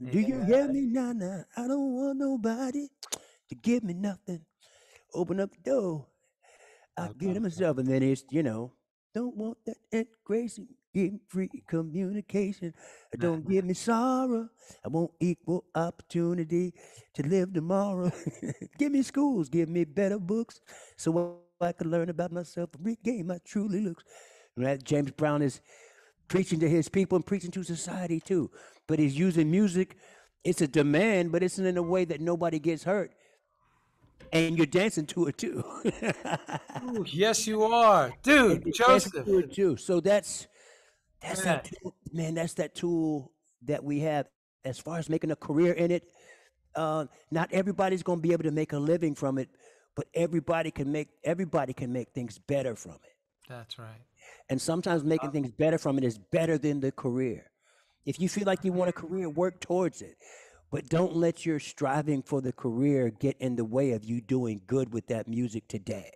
Do you hear me? Nah. I don't want nobody to give me nothing. Open up the door. I get it myself, and then it's don't want that crazy. Give me free communication. Don't give me sorrow. I want equal opportunity to live tomorrow. Give me schools. Give me better books so I can learn about myself and regain my truly looks. Right? James Brown is preaching to his people and preaching to society too. But he's using music. It's a demand, but it's in a way that nobody gets hurt. And you're dancing to it too. Ooh, yes, you are, dude. Joseph. To it too. So that's that tool, man. That's that tool that we have as far as making a career in it. Not everybody's going to be able to make a living from it, but everybody can make things better from it. That's right. And sometimes making things better from it is better than the career. If you feel like you want a career, work towards it. But don't let your striving for the career get in the way of you doing good with that music today.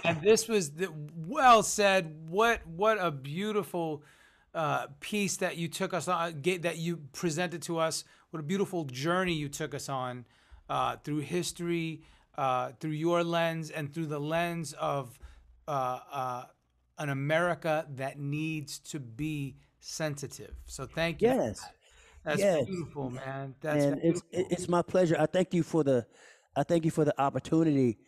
And this was well said. What a beautiful piece that you took us on, that you presented to us. What a beautiful journey you took us on through history, through your lens, and through the lens of an America that needs to be sensitive. So thank you. Yes. That's beautiful, man. That's beautiful. It's my pleasure. I thank you for the opportunity.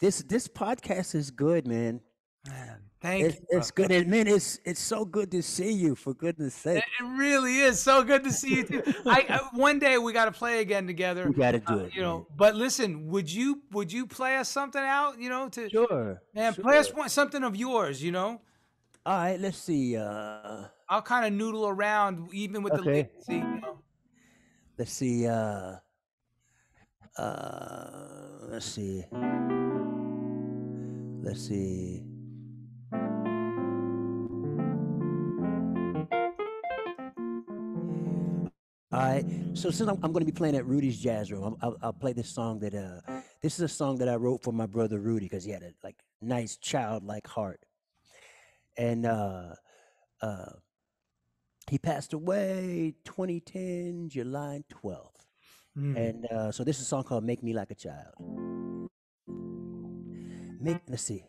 This podcast is good, man. Man, thank you. It's good, and man, it's so good to see you. For goodness' sake, it really is so good to see you too. One day we got to play again together. We got to do it, But listen, would you play us something out? Sure. Man, play us something of yours. All right, let's see. I'll kind of noodle around even with the latency. Let's see. Let's see. All right. So since I'm going to be playing at Rudy's Jazz Room, I'll play this song that this is a song that I wrote for my brother Rudy because he had a nice childlike heart, and he passed away 2010 July 12th, and so this is a song called "Make Me Like a Child." Let's see.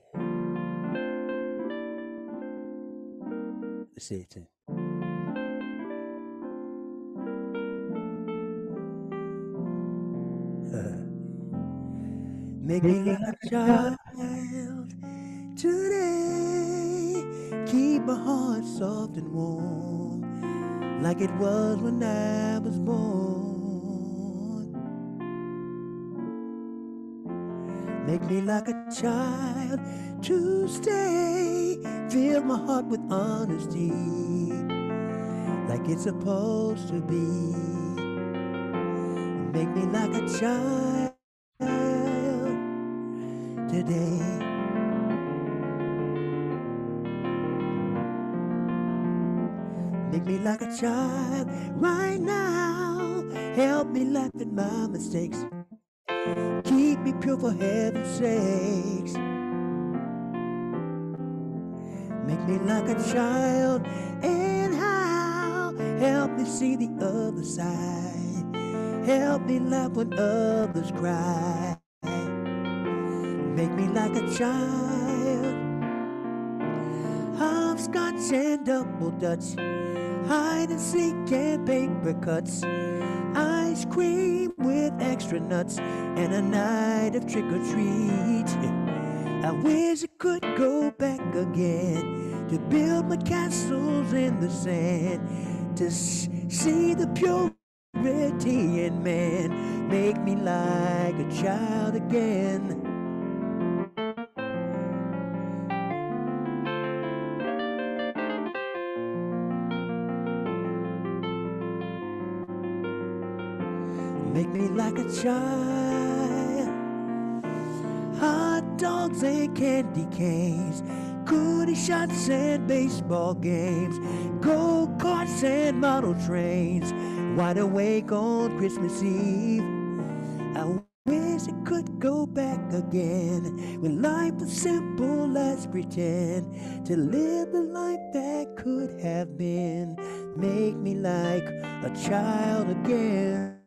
Make me like a child today. Keep my heart soft and warm, like it was when I was born. Make me like a child to stay. Fill my heart with honesty, like it's supposed to be. Make me like a child today. Make me like a child right now. Help me laugh at my mistakes. Keep me pure for heaven's sakes. Make me like a child and how. Help me see the other side. Help me laugh when others cry. Make me like a child. Hopscotch and double dutch, hide and seek and paper cuts, ice cream with extra nuts, and a night of trick or treat. I wish I could go back again to build my castles in the sand, to see the purity in man. Make me like a child again. Make me like a child. Hot dogs and candy canes, goodie shots and baseball games, go-karts and model trains, wide awake on Christmas Eve. I wish I could go back again, when life was simple as pretend, to live the life that could have been. Make me like a child again.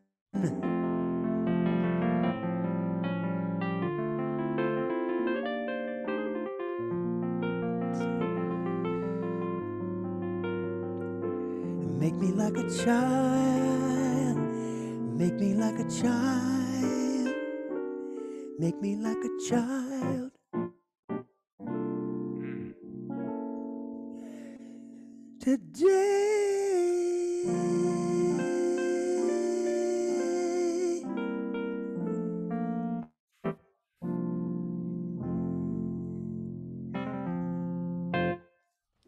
like a child. Make me like a child. Make me like a child. Today.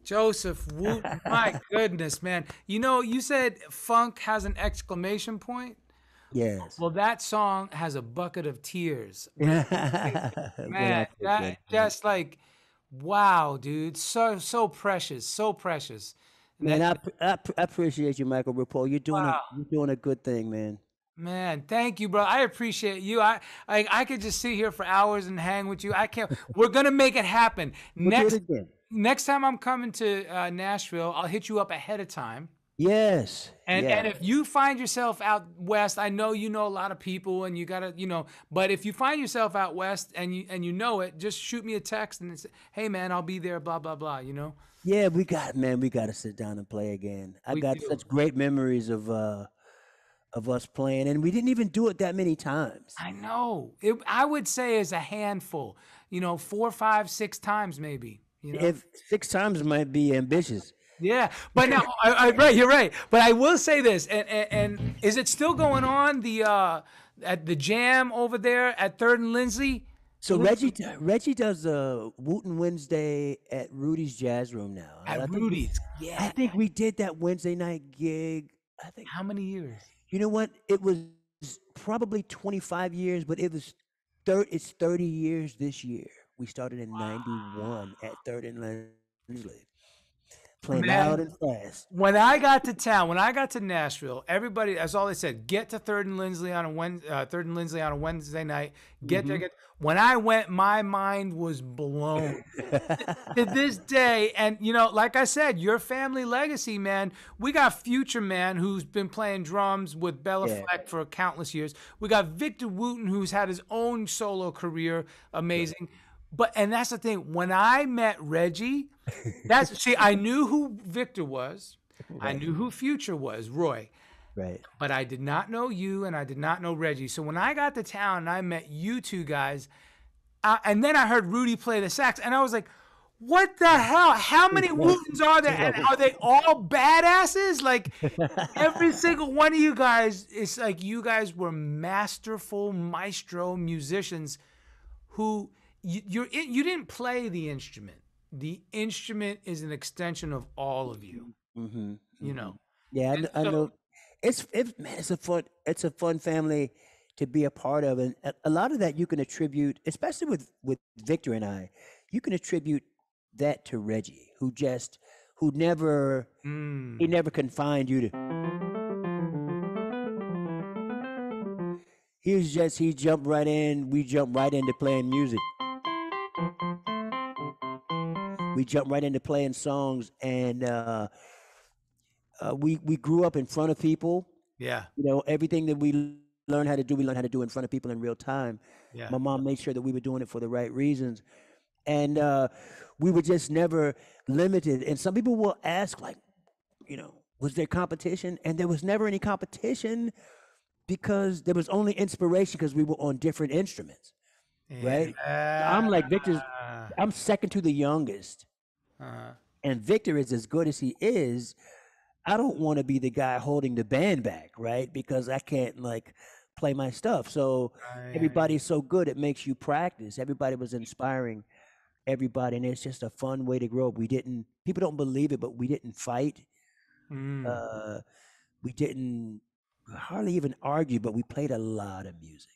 Joseph Wooten, my goodness, man. You know, you said funk has an exclamation point. Yes. Well, that song has a bucket of tears. Well, Man, that just like, wow, dude. So precious, so precious. And man, that- I appreciate you, Michael Rapole. Wow. You're doing a good thing, man. Man, thank you, bro. I appreciate you. I could just sit here for hours and hang with you. I can't. We're gonna make it happen. We'll do it again. Next time I'm coming to Nashville, I'll hit you up ahead of time. Yes. And if you find yourself out west, I know you know a lot of people, and you gotta, But if you find yourself out west and you know it, just shoot me a text and say, "Hey, man, I'll be there." Blah blah blah. Yeah, we got to sit down and play again. I We got do. such great memories of us playing, and we didn't even do it that many times. I know. I would say is a handful. 4, 5, 6 times maybe. If 6 times might be ambitious. Yeah, but now, right, you're right. But I will say this, and is it still going on at the jam over there at 3rd and Lindsley? So Regi does a Wooten Wednesday at Rudy's Jazz Room now. At Rudy's, yeah. I think we did that Wednesday night gig. I think. How many years? You know what? It was probably 25 years, but it's 30 years this year. We started in 91 at 3rd and Lindsley. Playing loud and fast. When I got to town, when I got to Nashville, everybody, that's all they said. Get to 3rd and Lindsley on a Wednesday night. Get there. When I went, my mind was blown to this day. And like I said, your family legacy, man. We got Futureman, who's been playing drums with Bella Fleck for countless years. We got Victor Wooten, who's had his own solo career, amazing. And that's the thing. When I met Regi, I knew who Victor was. Right. I knew who Future was, Roy. Right. But I did not know you, and I did not know Regi. So when I got to town and I met you two guys, and then I heard Rudy play the sax, and I was like, what the hell? How many Wootens are there? And are they all badasses? Like, every single one of you guys, it's like you guys were masterful maestro musicians who... You didn't play the instrument. The instrument is an extension of all of you. Mm-hmm. Yeah, I know. It's a fun family to be a part of, and a lot of that you can attribute, especially with Victor and I. You can attribute that to Regi, who never he never confined you to. He jumped right in. We jumped right into playing music. We jumped right into playing songs, and we grew up in front of people. Yeah. Everything that we learned how to do in front of people in real time. Yeah. My mom made sure that we were doing it for the right reasons, and we were just never limited. And some people will ask, like, was there competition? And there was never any competition because there was only inspiration because we were on different instruments. Right? I'm like I'm second to the youngest. And Victor is as good as he is. I don't want to be the guy holding the band back, right? Because I can't play my stuff. So everybody's so good, it makes you practice. Everybody was inspiring everybody, and it's just a fun way to grow up. People don't believe it, but we didn't fight. We didn't hardly even argue, but we played a lot of music.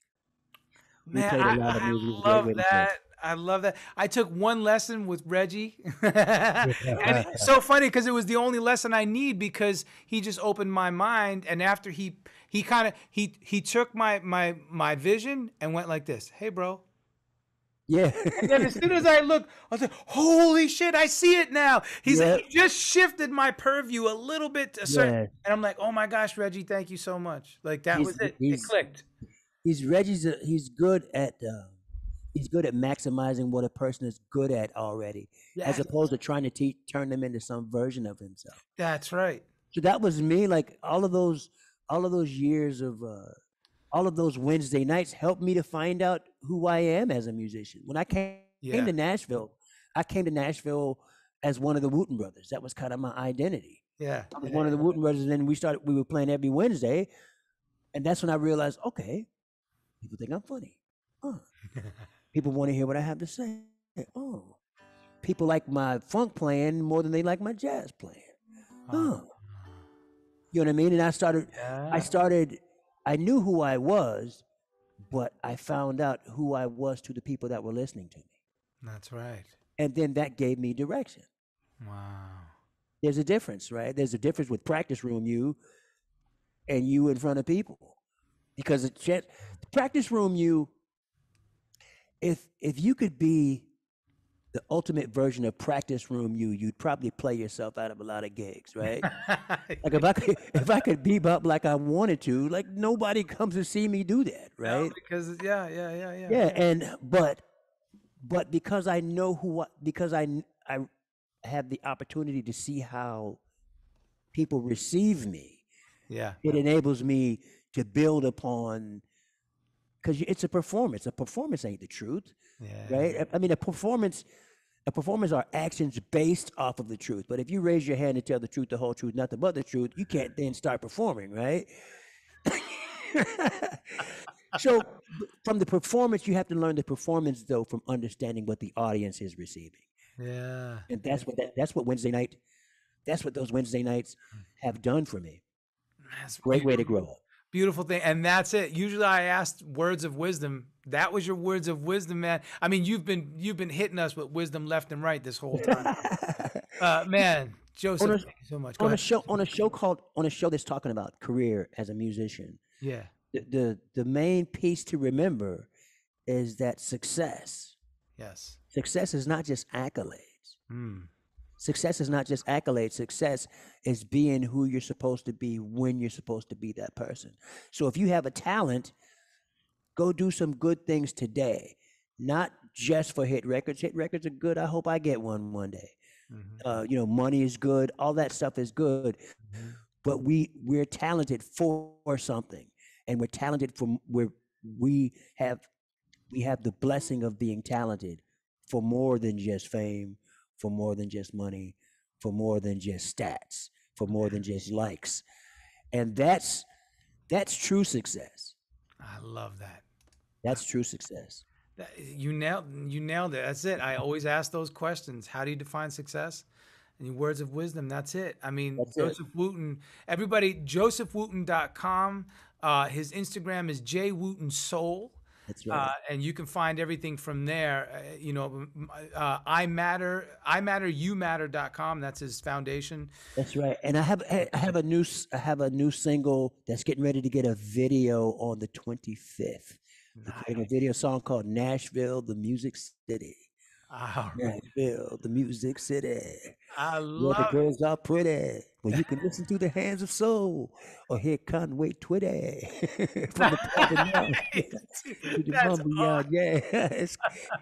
Man, I love that. I love that. I took one lesson with Regi, and it's so funny because it was the only lesson I need because he just opened my mind. And after he took my vision and went like this. Hey, bro. Yeah. And then as soon as I looked, I was like, holy shit, I see it now. He just shifted my purview a little bit to certain, and I'm like, oh my gosh, Regi, thank you so much. Like that was it. It clicked. He's good at maximizing what a person is good at already, as opposed to trying to turn them into some version of himself. That's right. So that was me. Like all of those years of all of those Wednesday nights helped me to find out who I am as a musician. When I came Yeah. to Nashville, I came to Nashville as one of the Wooten Brothers. That was kind of my identity. Yeah. I was one of the Wooten Brothers, and then we were playing every Wednesday, and that's when I realized, okay, people think I'm funny. Oh. People want to hear what I have to say. Oh. People like my funk playing more than they like my jazz playing. Oh. You know what I mean? And I knew who I was, but I found out who I was to the people that were listening to me. That's right. And then that gave me direction. Wow. There's a difference, right? There's a difference with practice room you and you in front of people. Because the practice room you, if you could be the ultimate version of practice room you'd probably play yourself out of a lot of gigs, right? Like if I could bebop like I wanted to, like nobody comes to see me do that, right? No, because yeah. Yeah, and but because I know because I have the opportunity to see how people receive me. Yeah. It enables me to build upon, because it's a performance. A performance ain't the truth, right? I mean, a performance are actions based off of the truth. But if you raise your hand and tell the truth, the whole truth, nothing but the truth, you can't then start performing, right? So from the performance, you have to learn the performance, though, from understanding what the audience is receiving. Yeah. And that's what those Wednesday nights have done for me. That's great way to grow up. Beautiful thing. And that's it. Usually I asked words of wisdom. That was your words of wisdom, man. I mean, you've been hitting us with wisdom left and right this whole time. Man, Joseph, thank you so much. On a show that's talking about career as a musician. Yeah. The main piece to remember is that success. Yes. Success is not just accolades. Success is not just accolades. Success is being who you're supposed to be when you're supposed to be that person. So if you have a talent, go do some good things today, not just for hit records. Hit records are good. I hope I get one day. Money is good. All that stuff is good. But we're talented for something, and we're talented we have the blessing of being talented for more than just fame, for more than just money, for more than just stats, for more than just likes. And that's true success. I love that. That's true success. You nailed it. That's it. I always ask those questions. How do you define success? And your words of wisdom, that's it. I mean, Joseph Wooten, everybody, josephwooten.com. His Instagram is jwootensoul. That's right. And you can find everything from there. IMatterYouMatter.com. That's his foundation. That's right. And I have a new single that's getting ready to get a video on the 25th. Nice. A video song called Nashville, the Music City. Nashville, the Music City. I love where the girls are pretty. Where you can listen to the Hands of Soul or hear Conway Twitty from the to the Columbia. Yeah,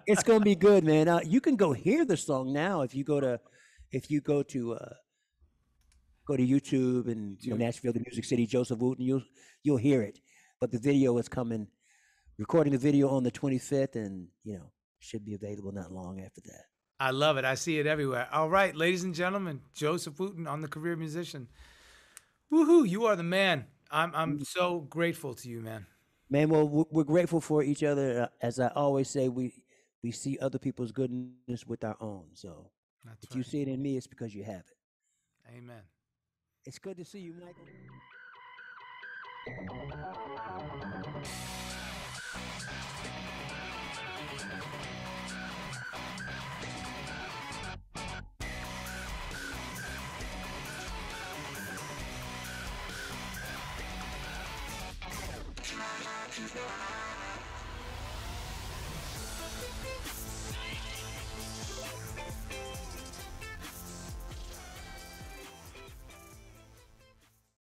it's gonna be good, man. You can go hear the song now if you go to YouTube and Nashville, the Music City, Joseph Wooten. You'll hear it. But the video is coming. Recording the video on the 25th, and should be available not long after that. I love it. I see it everywhere. All right, ladies and gentlemen, Joseph Wooten on The Career Musician. Woohoo! You are the man. I'm so grateful to you, man. Man, well, we're grateful for each other. As I always say, we see other people's goodness with our own. So if you see it in me, it's because you have it. Amen. It's good to see you, Michael. Keep